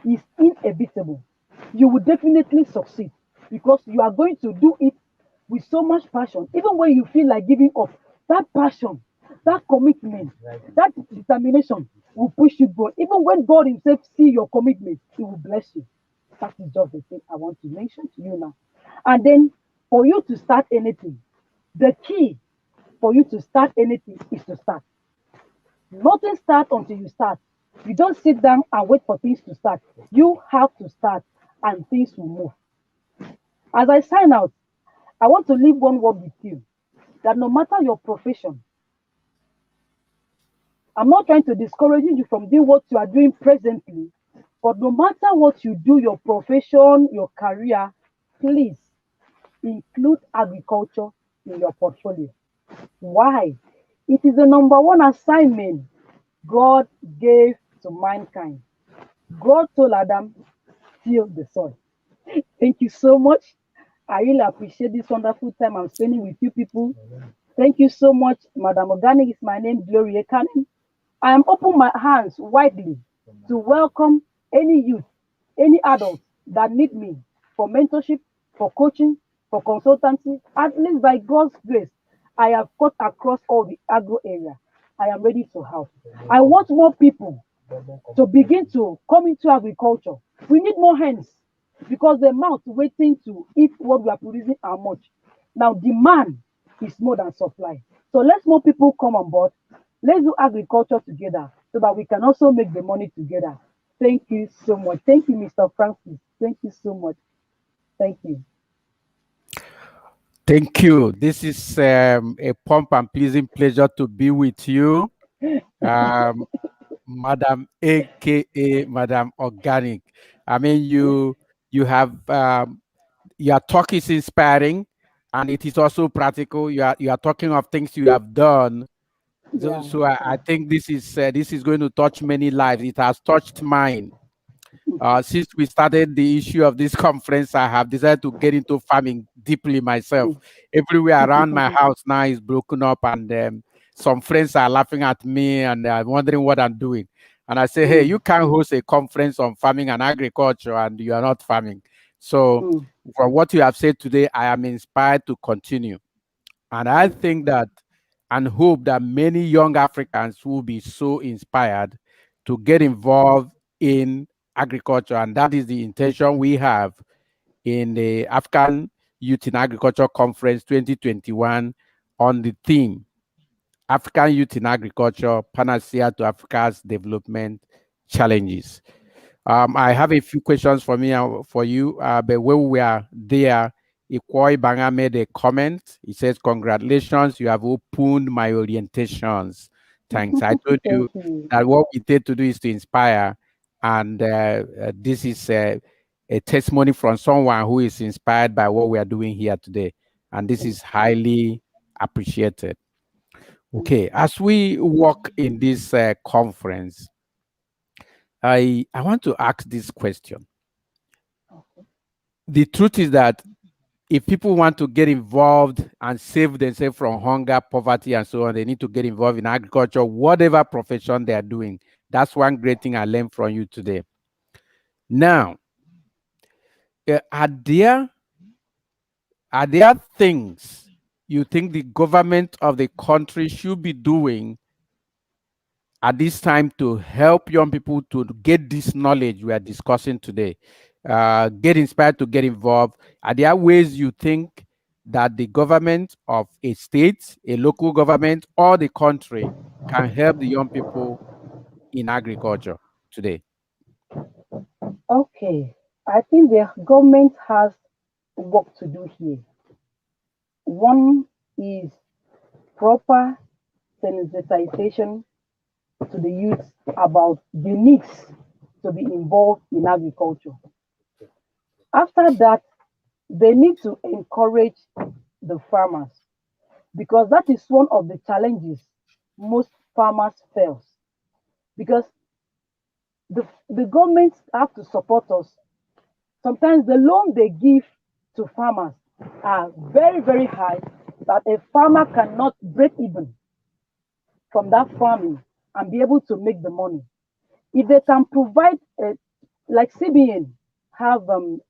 Is inevitable. You will definitely succeed because you are going to do it with so much passion. Even when you feel like giving up, that passion that commitment, that determination will push you go. Even when God Himself see your commitment, He will bless you. That is just the thing I want to mention to you now. And then for you to start anything, the key for you to start anything is to start. Nothing starts until you start. You don't sit down and wait for things to start. You have to start and things will move. As I sign out, I want to leave one word with you that no matter your profession, I'm not trying to discourage you from doing what you are doing presently, but no matter what you do, your profession, your career, please include agriculture in your portfolio. Why? It is the number one assignment God gave to mankind. God told Adam, till the soil. Thank you so much. I really appreciate this wonderful time I'm spending with you people. Thank you so much. Madam Organic is my name, Gloria Ekanem. I am open my hands widely to welcome any youth, any adult that need me for mentorship, for coaching, for consultancy. At least by God's grace, I have cut across all the agro area. I am ready to help. I want more people to begin to come into agriculture. We need more hands because the mouth waiting to eat what we are producing are much. Now demand is more than supply. So let's more people come on board. Let's do agriculture together so that we can also make the money together. Thank you so much. Thank you, Mr. Francis. Thank you so much. Thank you. Thank you. This is a pump and pleasing pleasure to be with you, um, Madam A.K.A. Madam Organic. I mean, you have your talk is inspiring, and it is also practical. You are talking of things you have done. So, Yeah. so I think this is going to touch many lives. It has touched mine. Since we started the issue of this conference, I have decided to get into farming deeply myself. Everywhere around my house now is broken up, and some friends are laughing at me and wondering what I'm doing. And I say, hey, you can't host a conference on farming and agriculture, and you are not farming. So, from what you have said today, I am inspired to continue. And I think that and hope that many young Africans will be so inspired to get involved in agriculture. And that is the intention we have in the African Youth in Agriculture Conference 2021 on the theme African Youth in Agriculture, Panacea to Africa's Development Challenges. I have a few questions for me for you, but when we are there, Ikoi Banga made a comment. He says, "Congratulations, you have opened my orientations." Thanks. I told you Thank you. that what we did to do is to inspire, and this is a testimony from someone who is inspired by what we are doing here today, and this is highly appreciated. Okay, as we walk in this conference, I want to ask this question. The truth is that if people want to get involved and save themselves from hunger, poverty, and so on, they need to get involved in agriculture, whatever profession they are doing. That's one great thing I learned from you today. Now, are there things you think the government of the country should be doing at this time to help young people to get this knowledge we are discussing today, get inspired to get involved? Are there ways you think that the government of a state, a local government, or the country can help the young people in agriculture today? Okay. I think the government has work to do here. One is proper sensitization to the youth about the needs to be involved in agriculture. After that, they need to encourage the farmers because that is one of the challenges most farmers face. Because the government have to support us. Sometimes the loan they give to farmers are very, very high that a farmer cannot break even from that farming and be able to make the money. If they can provide, like CBN, have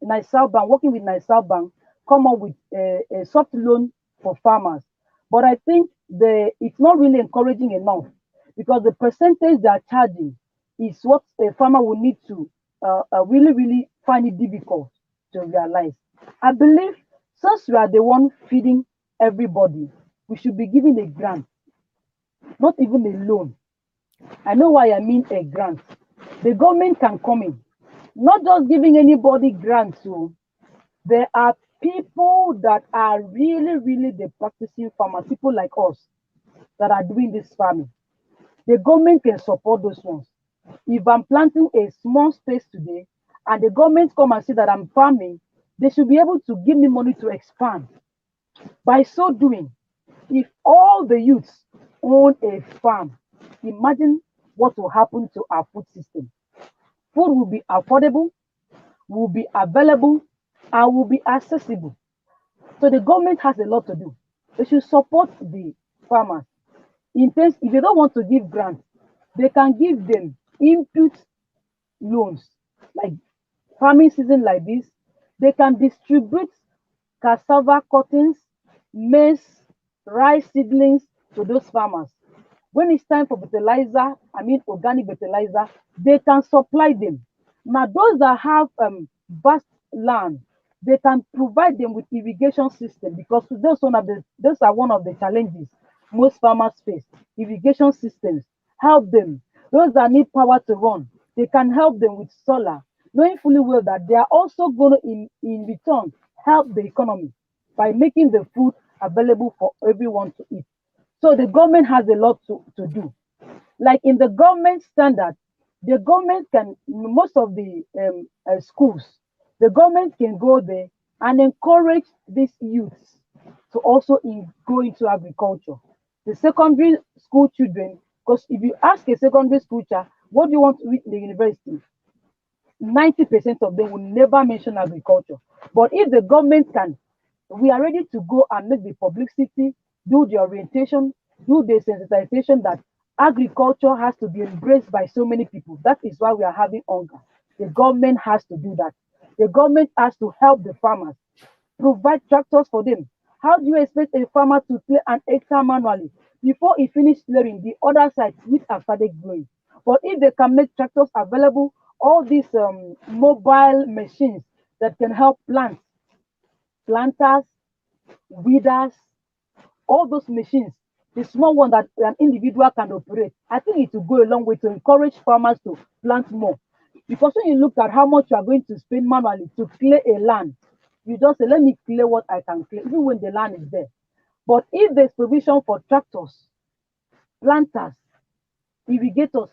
Nisal Bank, working with Nisal Bank, come up with a soft loan for farmers. But I think it's not really encouraging enough, because the percentage they are charging is what a farmer will need to really, really find it difficult to realize. I believe since we are the one feeding everybody, we should be giving a grant, not even a loan. I know why I mean a grant. The government can come in, not just giving anybody grants. So there are people that are really, really the practicing farmers, people like us that are doing this farming. The government can support those ones. If I'm planting a small space today and the government come and see that I'm farming, they should be able to give me money to expand. By so doing, if all the youths own a farm, imagine what will happen to our food system. Food will be affordable, will be available, and will be accessible. So the government has a lot to do. They should support the farmers. In case if they don't want to give grants, they can give them input loans. Like farming season like this, they can distribute cassava cuttings, maize, rice seedlings to those farmers. When it's time for fertilizer, I mean organic fertilizer, they can supply them. Now those that have vast land, they can provide them with irrigation system, because those are one of the challenges most farmers face. Irrigation systems help them. Those that need power to run, they can help them with solar, knowing fully well that they are also going to in return help the economy by making the food available for everyone to eat. So the government has a lot to do. Like in the government standard, the government can, most of the schools, the government can go there and encourage these youths to also go into agriculture. The secondary school children, because if you ask a secondary school child, what do you want to read in the university? 90% of them will never mention agriculture. But if the government can, we are ready to go and make the publicity, do the orientation, do the sensitization that agriculture has to be embraced by so many people. That is why we are having hunger. The government has to do that. The government has to help the farmers, provide tractors for them. How do you expect a farmer to clear an hectare manually? Before he finished clearing, the other side, wheat have started growing. But if they can make tractors available, all these mobile machines that can help planters, weeders, all those machines, the small one that an individual can operate, I think it will go a long way to encourage farmers to plant more. Because when you look at how much you are going to spend manually to clear a land, you just say, let me clear what I can clear, even when the land is there. But if there's provision for tractors, planters, irrigators,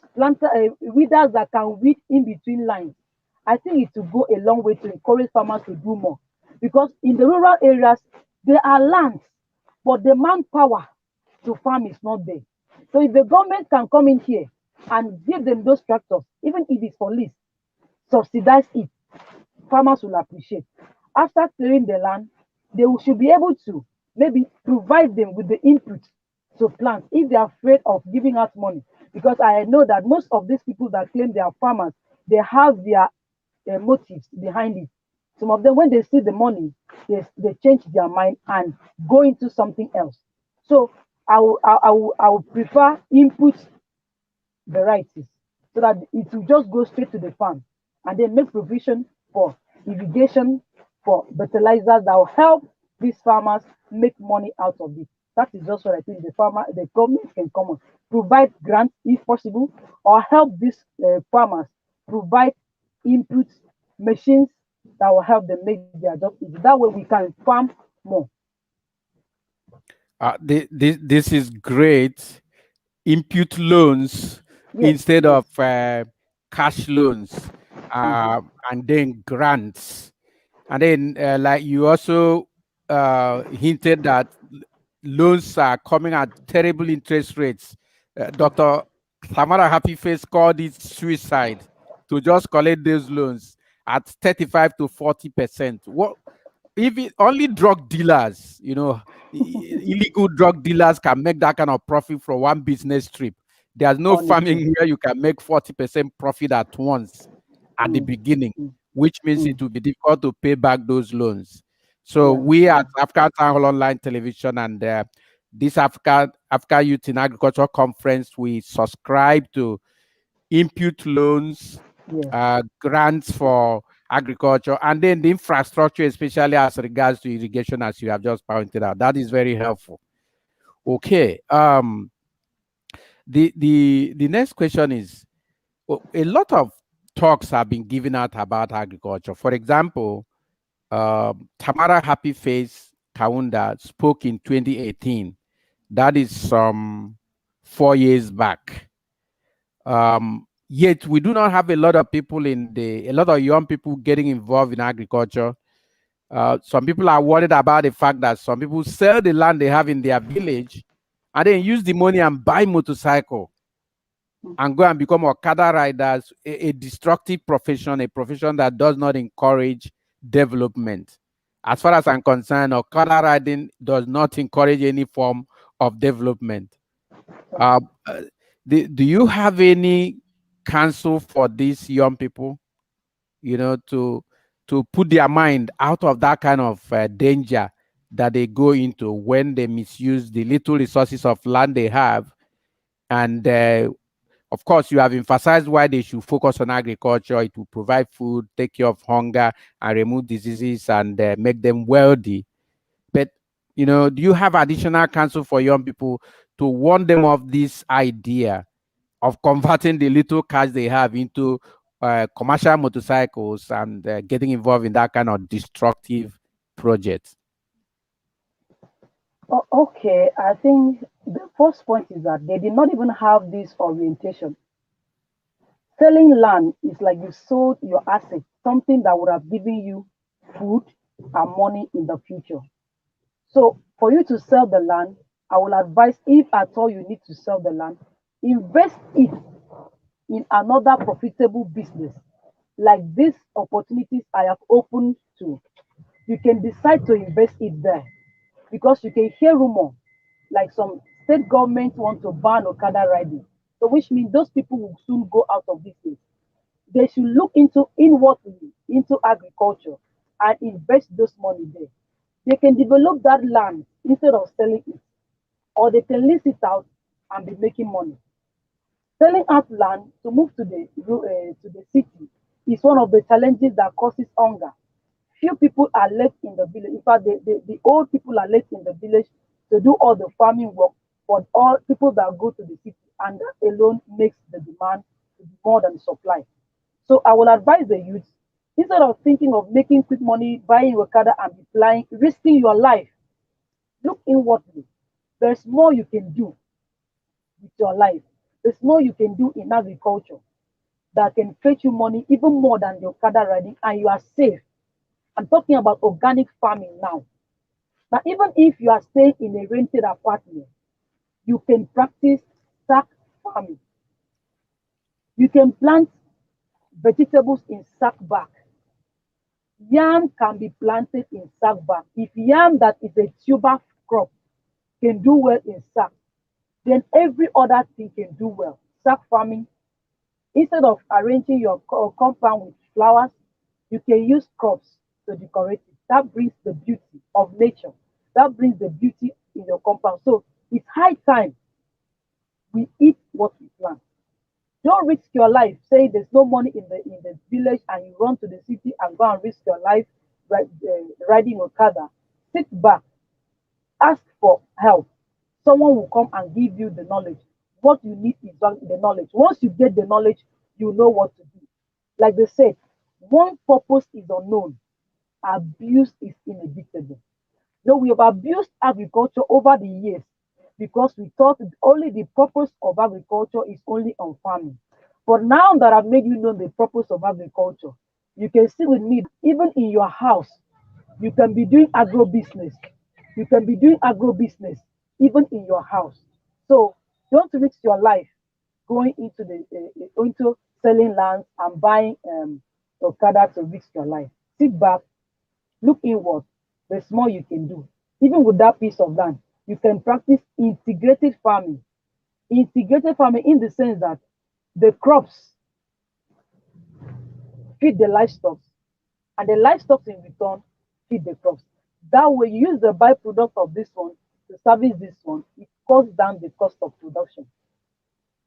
weeders that can weed in between lines, I think it will go a long way to encourage farmers to do more. Because in the rural areas, there are lands, but the manpower to farm is not there. So if the government can come in here and give them those tractors, even if it's for lease, subsidize it, farmers will appreciate. After clearing the land, should be able to maybe provide them with the input to plant if they are afraid of giving out money. Because I know that most of these people that claim they are farmers, they have their motives behind it. Some of them, when they see the money, they change their mind and go into something else. So I will prefer input varieties so that it will just go straight to the farm, and then make provision for irrigation, for fertilizers that will help these farmers make money out of it. That is just what I think the government can come on, provide grants if possible, or help these farmers provide input machines that will help them make their job easy. That way we can farm more. This is great. Input loans Yes, instead yes. of cash loans, Mhm. and then grants. And then, like you also hinted that loans are coming at terrible interest rates. Dr. Tamara Happyface called it suicide to just collect those loans at 35 to 40%. What if only drug dealers, illegal drug dealers can make that kind of profit from one business trip? There's no Honestly. farming where you can make 40% profit at once at the Mm, beginning, mm, which means mm. it will be difficult to pay back those loans. So Yeah, we yeah. at African Town Hall Online Television and this Africa Youth in Agriculture Conference, we subscribe to input loans, Yes. grants for agriculture, and then the infrastructure, especially as regards to irrigation, as you have just pointed out. That is very helpful. Okay. The next question is, a lot of talks have been given out about agriculture. For example, Tamara Happyface Kaunda spoke in 2018. That is some 4 years back. Yet we do not have a lot of people a lot of young people getting involved in agriculture. Some people are worried about the fact that some people sell the land they have in their village and then use the money and buy motorcycle and go and become Okada riders, a destructive profession, a profession that does not encourage development. As far as I'm concerned, Okada riding does not encourage any form of development. Uh, uh, do you have any counsel for these young people, to put their mind out of that kind of danger that they go into when they misuse the little resources of land they have? And of course, you have emphasized why they should focus on agriculture. It will provide food, take care of hunger, and remove diseases, and make them wealthy. But, do you have additional counsel for young people to warn them of this idea of converting the little cash they have into commercial motorcycles and getting involved in that kind of destructive projects? Okay, I think the first point is that they did not even have this orientation. Selling land is like you sold your asset, something that would have given you food and money in the future. So for you to sell the land, I will advise, if at all you need to sell the land, invest it in another profitable business. Like these opportunities I have opened to, you can decide to invest it there, because you can hear rumor like some state government want to ban Okada riding. So which means those people will soon go out of business. They should look into inwardly into agriculture and invest those money there. They can develop that land instead of selling it, or they can lease it out and be making money. Selling out land to move to the city is one of the challenges that causes hunger. Few people are left in the village. In fact, the old people are left in the village to do all the farming work for all people that go to the city, and that alone makes the demand to be more than supply. So I will advise the youth, instead of thinking of making quick money, buying Okada and be flying, risking your life, look inwardly. There's more you can do with your life. There's more you can do in agriculture that can fetch you money even more than the Okada riding, and you are safe. I'm talking about organic farming now. Now, even if you are staying in a rented apartment, you can practice sack farming. You can plant vegetables in sack bag. Yam can be planted in sack bag. If yam that is a tuber crop can do well in sack, then every other thing can do well. Sack farming, instead of arranging your compound with flowers, you can use crops to decorate it. That brings the beauty of nature. That brings the beauty in your compound. So it's high time we eat what we plant. Don't risk your life saying there's no money in the village and you run to the city and go and risk your life riding Okada. Sit back, ask for help. Someone will come and give you the knowledge. What you need is the knowledge. Once you get the knowledge, you know what to do. Like they said, one purpose is unknown, abuse is inevitable. No, we have abused agriculture over the years because we thought only the purpose of agriculture is only on farming. But now that I've made you know the purpose of agriculture, you can see with me, even in your house, you can be doing agro business. You can be doing agro business even in your house. So don't risk your life going into selling lands and buying Okada to risk your life. Sit back, look inward. There's more you can do. Even with that piece of land, you can practice integrated farming. Integrated farming in the sense that the crops feed the livestock, and the livestock in return feed the crops. That way, you use the byproduct of this one to service this one, it cuts down the cost of production.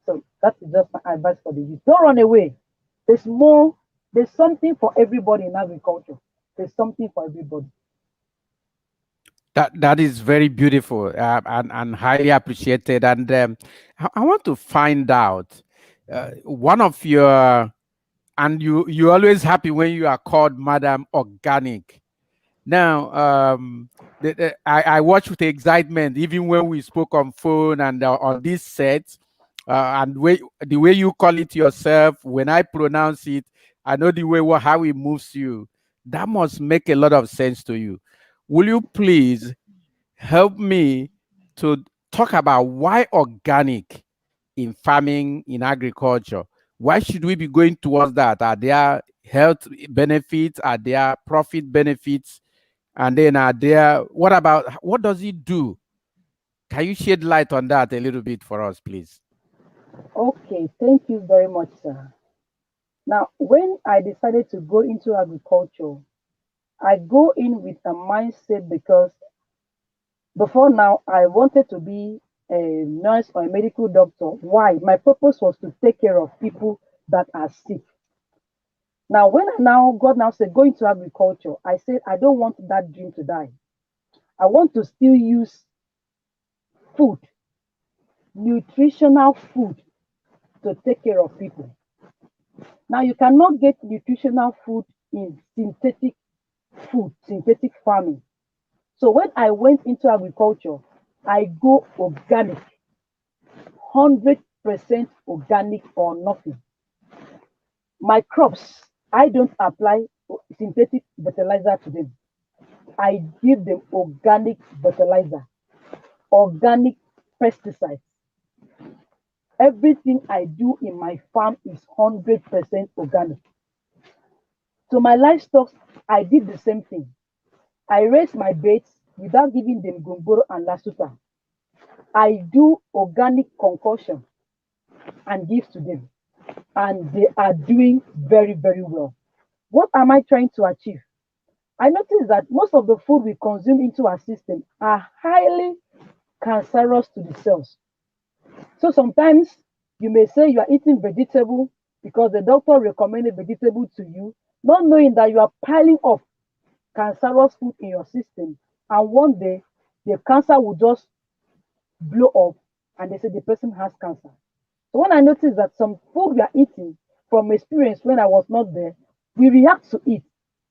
So that is just my advice for the youth. Don't run away. There's more, there's something for everybody in agriculture. There's something for everybody. That is very beautiful, and highly appreciated. And I want to find out one of your, and you always happy when you are called Madam Organic. Now, I watch with excitement, even when we spoke on phone and on this set, and the way you call it yourself. When I pronounce it, I know the way how it moves you. That must make a lot of sense to you. Will you please help me to talk about why organic in farming, in agriculture? Why should we be going towards that? Are there health benefits? Are there profit benefits? And then are there, what about, what does it do? Can you shed light on that a little bit for us, please? Okay, thank you very much, sir. Now, when I decided to go into agriculture, I go in with a mindset because before now I wanted to be a nurse or a medical doctor. Why? My purpose was to take care of people that are sick. Now, when I now God now said go into agriculture, I said I don't want that dream to die. I want to still use food, nutritional food, to take care of people. Now, you cannot get nutritional food in synthetic farming. So when I went into agriculture, I go organic, 100% organic or nothing. My crops, I don't apply synthetic fertilizer to them. I give them organic fertilizer, organic pesticides. Everything I do in my farm is 100% organic. So my livestock, I did the same thing. I raise my birds without giving them gomboro and lasuta. I do organic concoction and give to them, and they are doing very, very well. What am I trying to achieve? I notice that most of the food we consume into our system are highly cancerous to the cells. So sometimes you may say you are eating vegetable because the doctor recommended vegetable to you, not knowing that you are piling up cancerous food in your system, and one day the cancer will just blow up and they say the person has cancer. So when I noticed that some food we are eating from experience when I was not there, we react to it.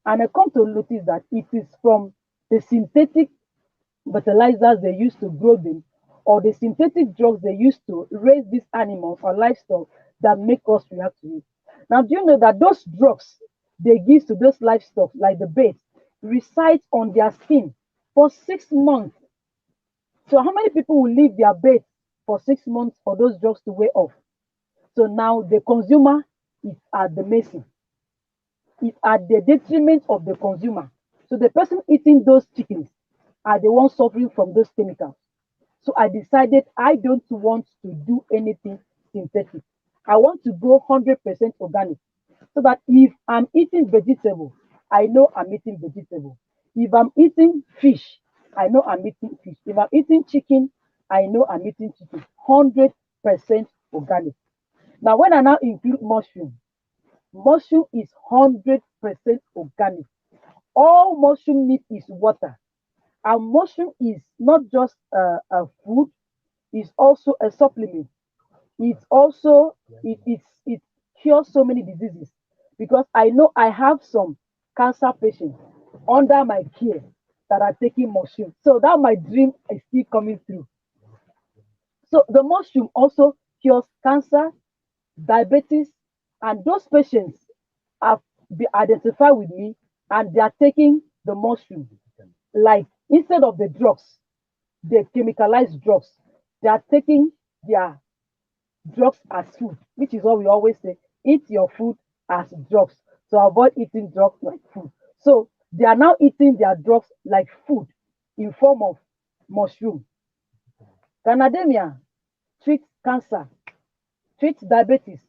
And I come to notice that it is from the synthetic fertilizers they use to grow them, or the synthetic drugs they use to raise these animals or livestock that make us react to it. Now, do you know that those drugs they give to those livestock, like the birds, reside on their skin for 6 months? So how many people will leave their bed for 6 months for those drugs to wear off? So now the consumer is at the mercy, is at the detriment of the consumer. So the person eating those chickens are the ones suffering from those chemicals. So I decided I don't want to do anything synthetic. I want to go 100% organic, so that if I'm eating vegetable, I know I'm eating vegetable. If I'm eating fish, I know I'm eating fish. If I'm eating chicken, I know I'm eating chicken. 100% organic. Now, when I now include mushroom, mushroom is 100% organic. All mushroom need is water. And mushroom is not just a food, it's also a supplement. It's also it cures so many diseases, because I know I have some cancer patients under my care that are taking mushroom. So that my dream is still coming through. So the mushroom also cures cancer, diabetes, and those patients have been identified with me, and they are taking the mushroom. Like, instead of the drugs, the chemicalized drugs, they are taking their drugs as food, which is what we always say, eat your food as drugs. So avoid eating drugs like food. So they are now eating their drugs like food in form of mushroom. Canademia treats cancer, treats diabetes,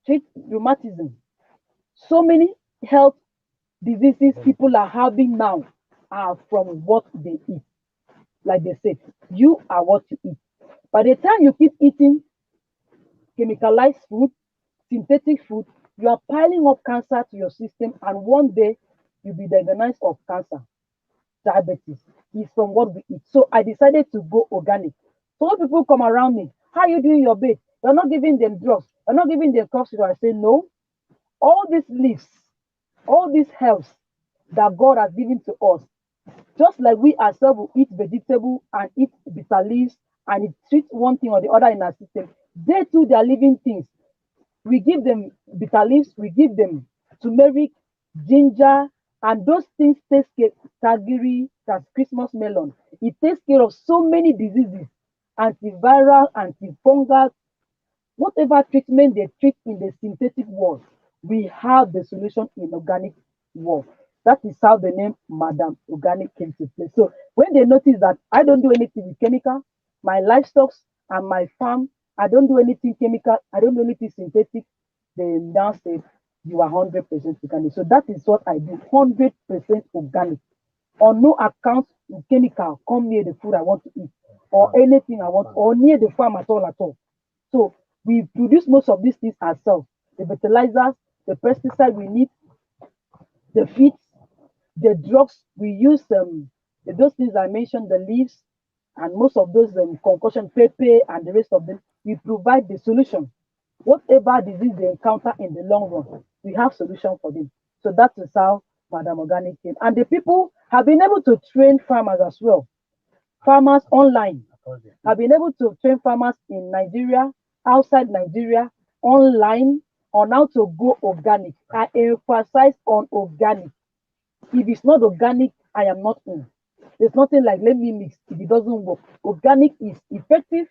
treats rheumatism. So many health diseases people are having now are from what they eat. like they say, you are what you eat. By the time you keep eating chemicalized food, synthetic food, you are piling up cancer to your system, and one day you'll be diagnosed of cancer, diabetes. Is from what we eat. So I decided to go organic. So when people come around me, how are you doing your bait? You're not giving them drugs, you're not giving them cough syrup. I say, no, all these leaves, all these herbs that God has given to us, just like we ourselves will eat vegetable and eat bitter leaves and it treats one thing or the other in our system, they too they are living things. We give them bitter leaves, we give them turmeric, ginger, and those things take care. Tagiri, that's Christmas melon. It takes care of so many diseases, antiviral, antifungal, whatever treatment they treat in the synthetic world, we have the solution in organic world. That is how the name Madam Organic came to play. So when they notice that I don't do anything with chemical, my livestock and my farm, I don't do anything chemical, I don't do anything synthetic, they now say you are 100% organic. So that is what I do, 100% organic. On no account chemical come near the food I want to eat or anything I want or near the farm at all at all. So we produce most of these things ourselves. The fertilizers, the pesticide we need, the feeds, the drugs we use, those things I mentioned, the leaves, and most of those concussion, pepper, and the rest of them, we provide the solution. Whatever disease they encounter in the long run, we have solution for them. So that is how Madam Organic came. And the people have been able to train farmers as well. Farmers online have been able to train farmers in Nigeria, outside Nigeria, online on how to go organic. I emphasize on organic. If it's not organic, I am not in. There's nothing like let me mix if it doesn't work. Organic is effective,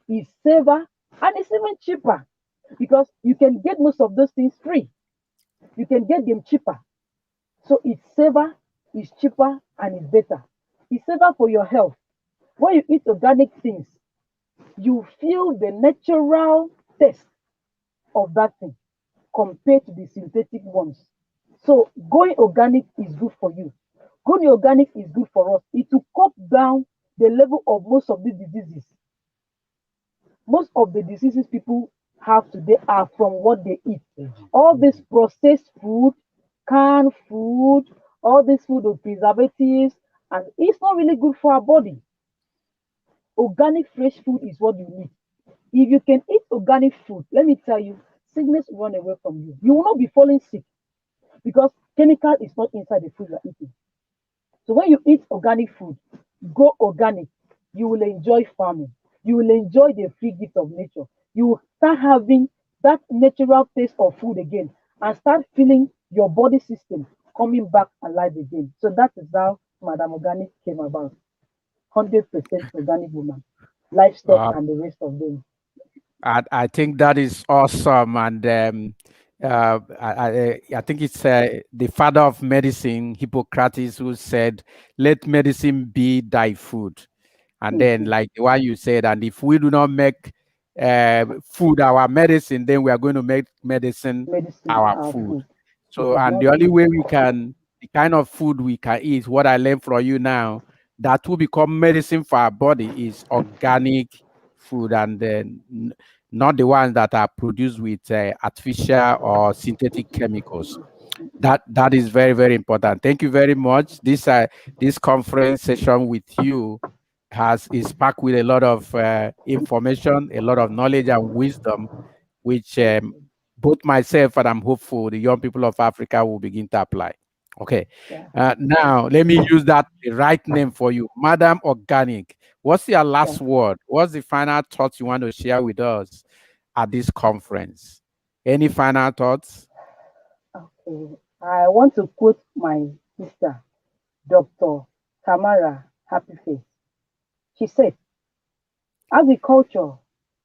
is safer, and it's even cheaper because you can get most of those things free. You can get them cheaper. So it's safer, it's cheaper, and it's better. It's safer for your health. When you eat organic things, you feel the natural taste of that thing compared to the synthetic ones. So going organic is good for you. Going organic is good for us. It will cut down the level of most of the diseases. Most of the diseases people have today are from what they eat. All this processed food, canned food, all this food with preservatives, and it's not really good for our body. Organic fresh food is what you need. If you can eat organic food, let me tell you, sickness will run away from you. You will not be falling sick because chemical is not inside the food you are eating. So when you eat organic food, go organic, you will enjoy farming. You will enjoy the free gift of nature. You will start having that natural taste of food again and start feeling your body system coming back alive again. So that is how Madam Organic came about. 100% organic woman, livestock, Uh, and the rest of them. I think that is awesome, and I think it's the father of medicine, Hippocrates, who said, "Let medicine be thy food." And then, Mhm. like the one you said, and if we do not make food our medicine, then we are going to make medicine Medicine, our our food. food. It So, is and not the only good. way we can, the kind of food we can eat, what I learned from you now, that will become medicine for our body is organic food, and then not the ones that are produced with artificial or synthetic chemicals. That is very, very important. Thank you very much. This conference session with you has is packed with a lot of information, a lot of knowledge and wisdom, which both myself and I'm hopeful the young people of Africa will begin to apply. Okay. Yeah. Now let me use that the right name for you, Madam Organic. What's your Yeah. last word? What's the final thoughts you want to share with us at this conference? Any final thoughts? Okay. I want to quote my sister, Dr. Tamara Happyface. She said, agriculture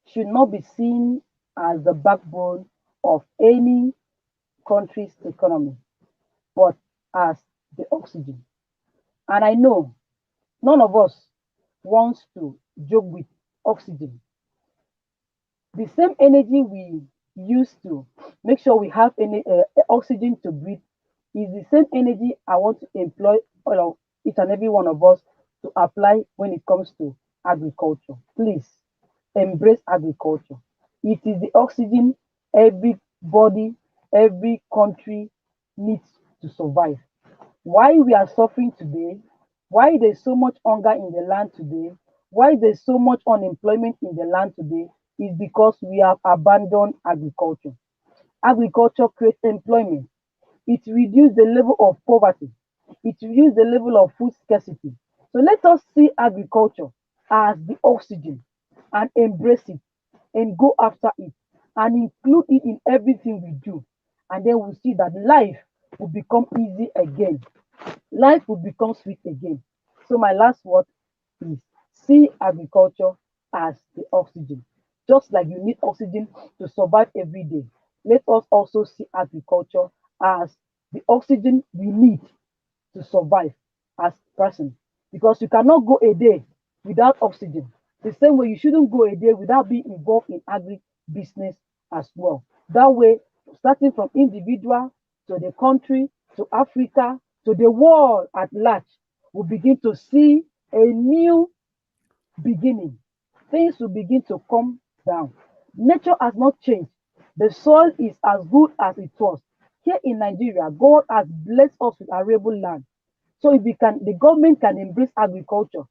should not be seen as the backbone of any country's economy, but as the oxygen. And I know none of us wants to joke with oxygen. The same energy we use to make sure we have any oxygen to breathe is the same energy I want to employ all of each and every one of us to apply when it comes to agriculture. Please embrace agriculture. It is the oxygen everybody, every country needs to survive. Why we are suffering today, why there's so much hunger in the land today, why there's so much unemployment in the land today, is because we have abandoned agriculture. Agriculture creates employment. It reduces the level of poverty. It reduces the level of food scarcity. So let us see agriculture as the oxygen and embrace it and go after it and include it in everything we do. And then we'll see that life will become easy again. Life will become sweet again. So my last word is see agriculture as the oxygen. Just like you need oxygen to survive every day, let us also see agriculture as the oxygen we need to survive as person. Because you cannot go a day without oxygen. The same way you shouldn't go a day without being involved in agri business as well. That way, starting from individual to the country to Africa to the world at large, we begin to see a new beginning. Things will begin to come down. Nature has not changed. The soil is as good as it was. Here in Nigeria, God has blessed us with arable land. So if we can, the government can embrace agriculture,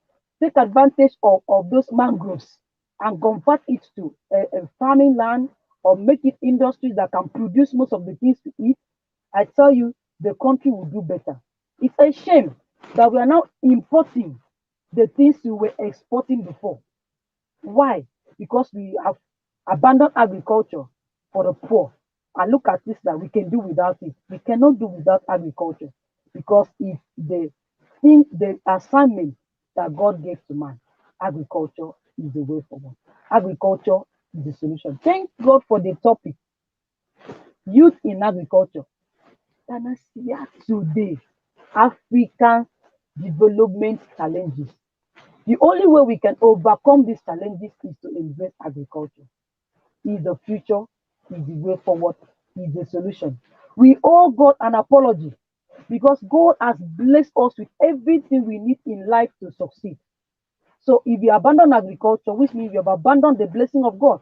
take advantage of those mangroves and convert it to a farming land or make it industries that can produce most of the things we eat, I tell you, the country will do better. It's a shame that we are now importing the things we were exporting before. Why? Because we have abandoned agriculture for the poor. And look at this now, we can do without it. We cannot do without agriculture because if the thing, the assignment that God gave to man, agriculture is the way forward. Agriculture is the solution. Thank God for the topic, youth in agriculture. Panacea today, African development challenges. The only way we can overcome these challenges is to embrace agriculture. Is the future, is the way forward, is the solution. We owe God an apology because God has blessed us with everything we need in life to succeed. So if you abandon agriculture, which means you have abandoned the blessing of God.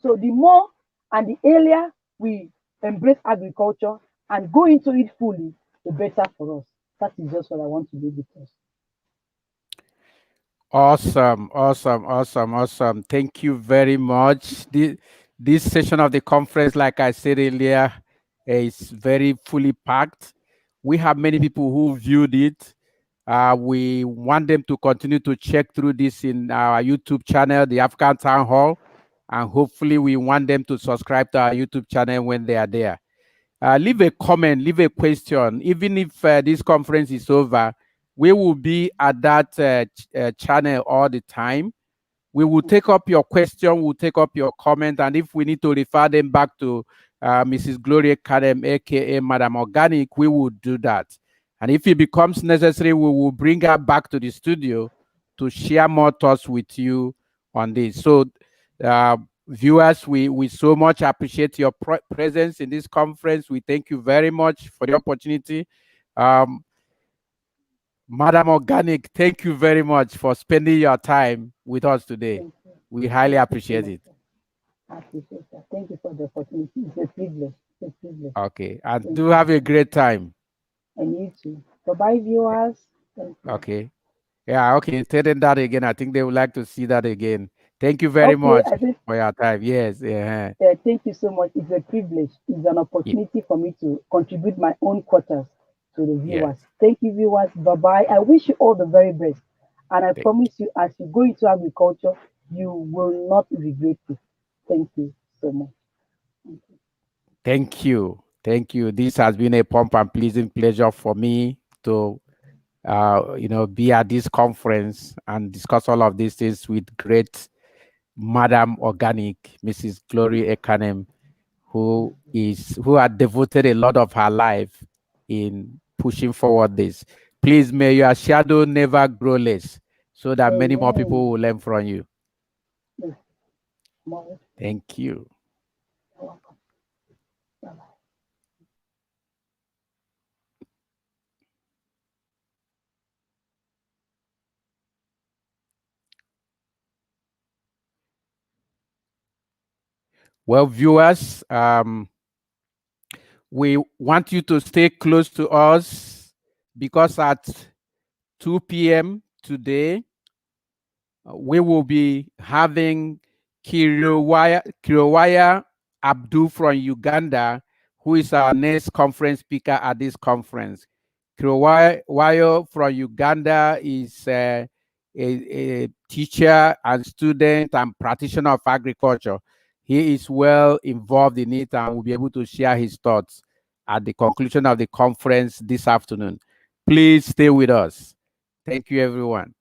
So the more and the earlier we embrace agriculture and go into it fully, the better for us. That is just what I want to leave with us. Awesome, awesome, awesome, awesome. Thank you very much. This session of the conference, like I said earlier, is very fully packed. We have many people who viewed it. We want them to continue to check through this in our YouTube channel, the African Town Hall, and hopefully we want them to subscribe to our YouTube channel when they are there. Leave a comment, leave a question. Even if this conference is over, we will be at that channel all the time. We will take up your question, we'll take up your comment, and if we need to refer them back to Mrs. Gloria Ekanem A.K.A. Madam Organic, we will do that. And if it becomes necessary, we will bring her back to the studio to share more thoughts with you on this. So, viewers, we so much appreciate your presence in this conference. We thank you very much for the opportunity. Madam Organic, thank you very much for spending your time with us today. Thank you. We highly Thank you so appreciate much, it. sir. I appreciate that. Thank you for the opportunity. It's a privilege. It's a privilege. Okay, and Thank do you. have a great time. And you too. Bye-bye, viewers. Thank you. Okay. Yeah, okay. Tell them that again. I think they would like to see that again. Thank you very Okay, much I think for your time. Yes. Yeah. thank you so much. It's a privilege. It's an Yeah. opportunity for me to contribute my own quarters to the Yes. viewers. Thank you, viewers. Bye bye. I wish you all the very best. And I Thank, promise you, as you go into agriculture, you will not regret it. Thank you so much. thank you. Thank you. This has been a pump and pleasing pleasure for me to be at this conference and discuss all of these things with great Madam Organic, Mrs. Glory Ekanem, who had devoted a lot of her life in pushing forward this. Please may your shadow never grow less so that many more people Amen. will learn from you. Yes, more. Thank you. You're welcome. Bye-bye. Well, viewers, we want you to stay close to us because at 2 p.m. today, we will be having Kirowaya Abdul from Uganda, who is our next conference speaker at this conference. Kirowayo from Uganda is a teacher and student and practitioner of agriculture. He is well involved in it and will be able to share his thoughts at the conclusion of the conference this afternoon. Please stay with us. Thank you, everyone.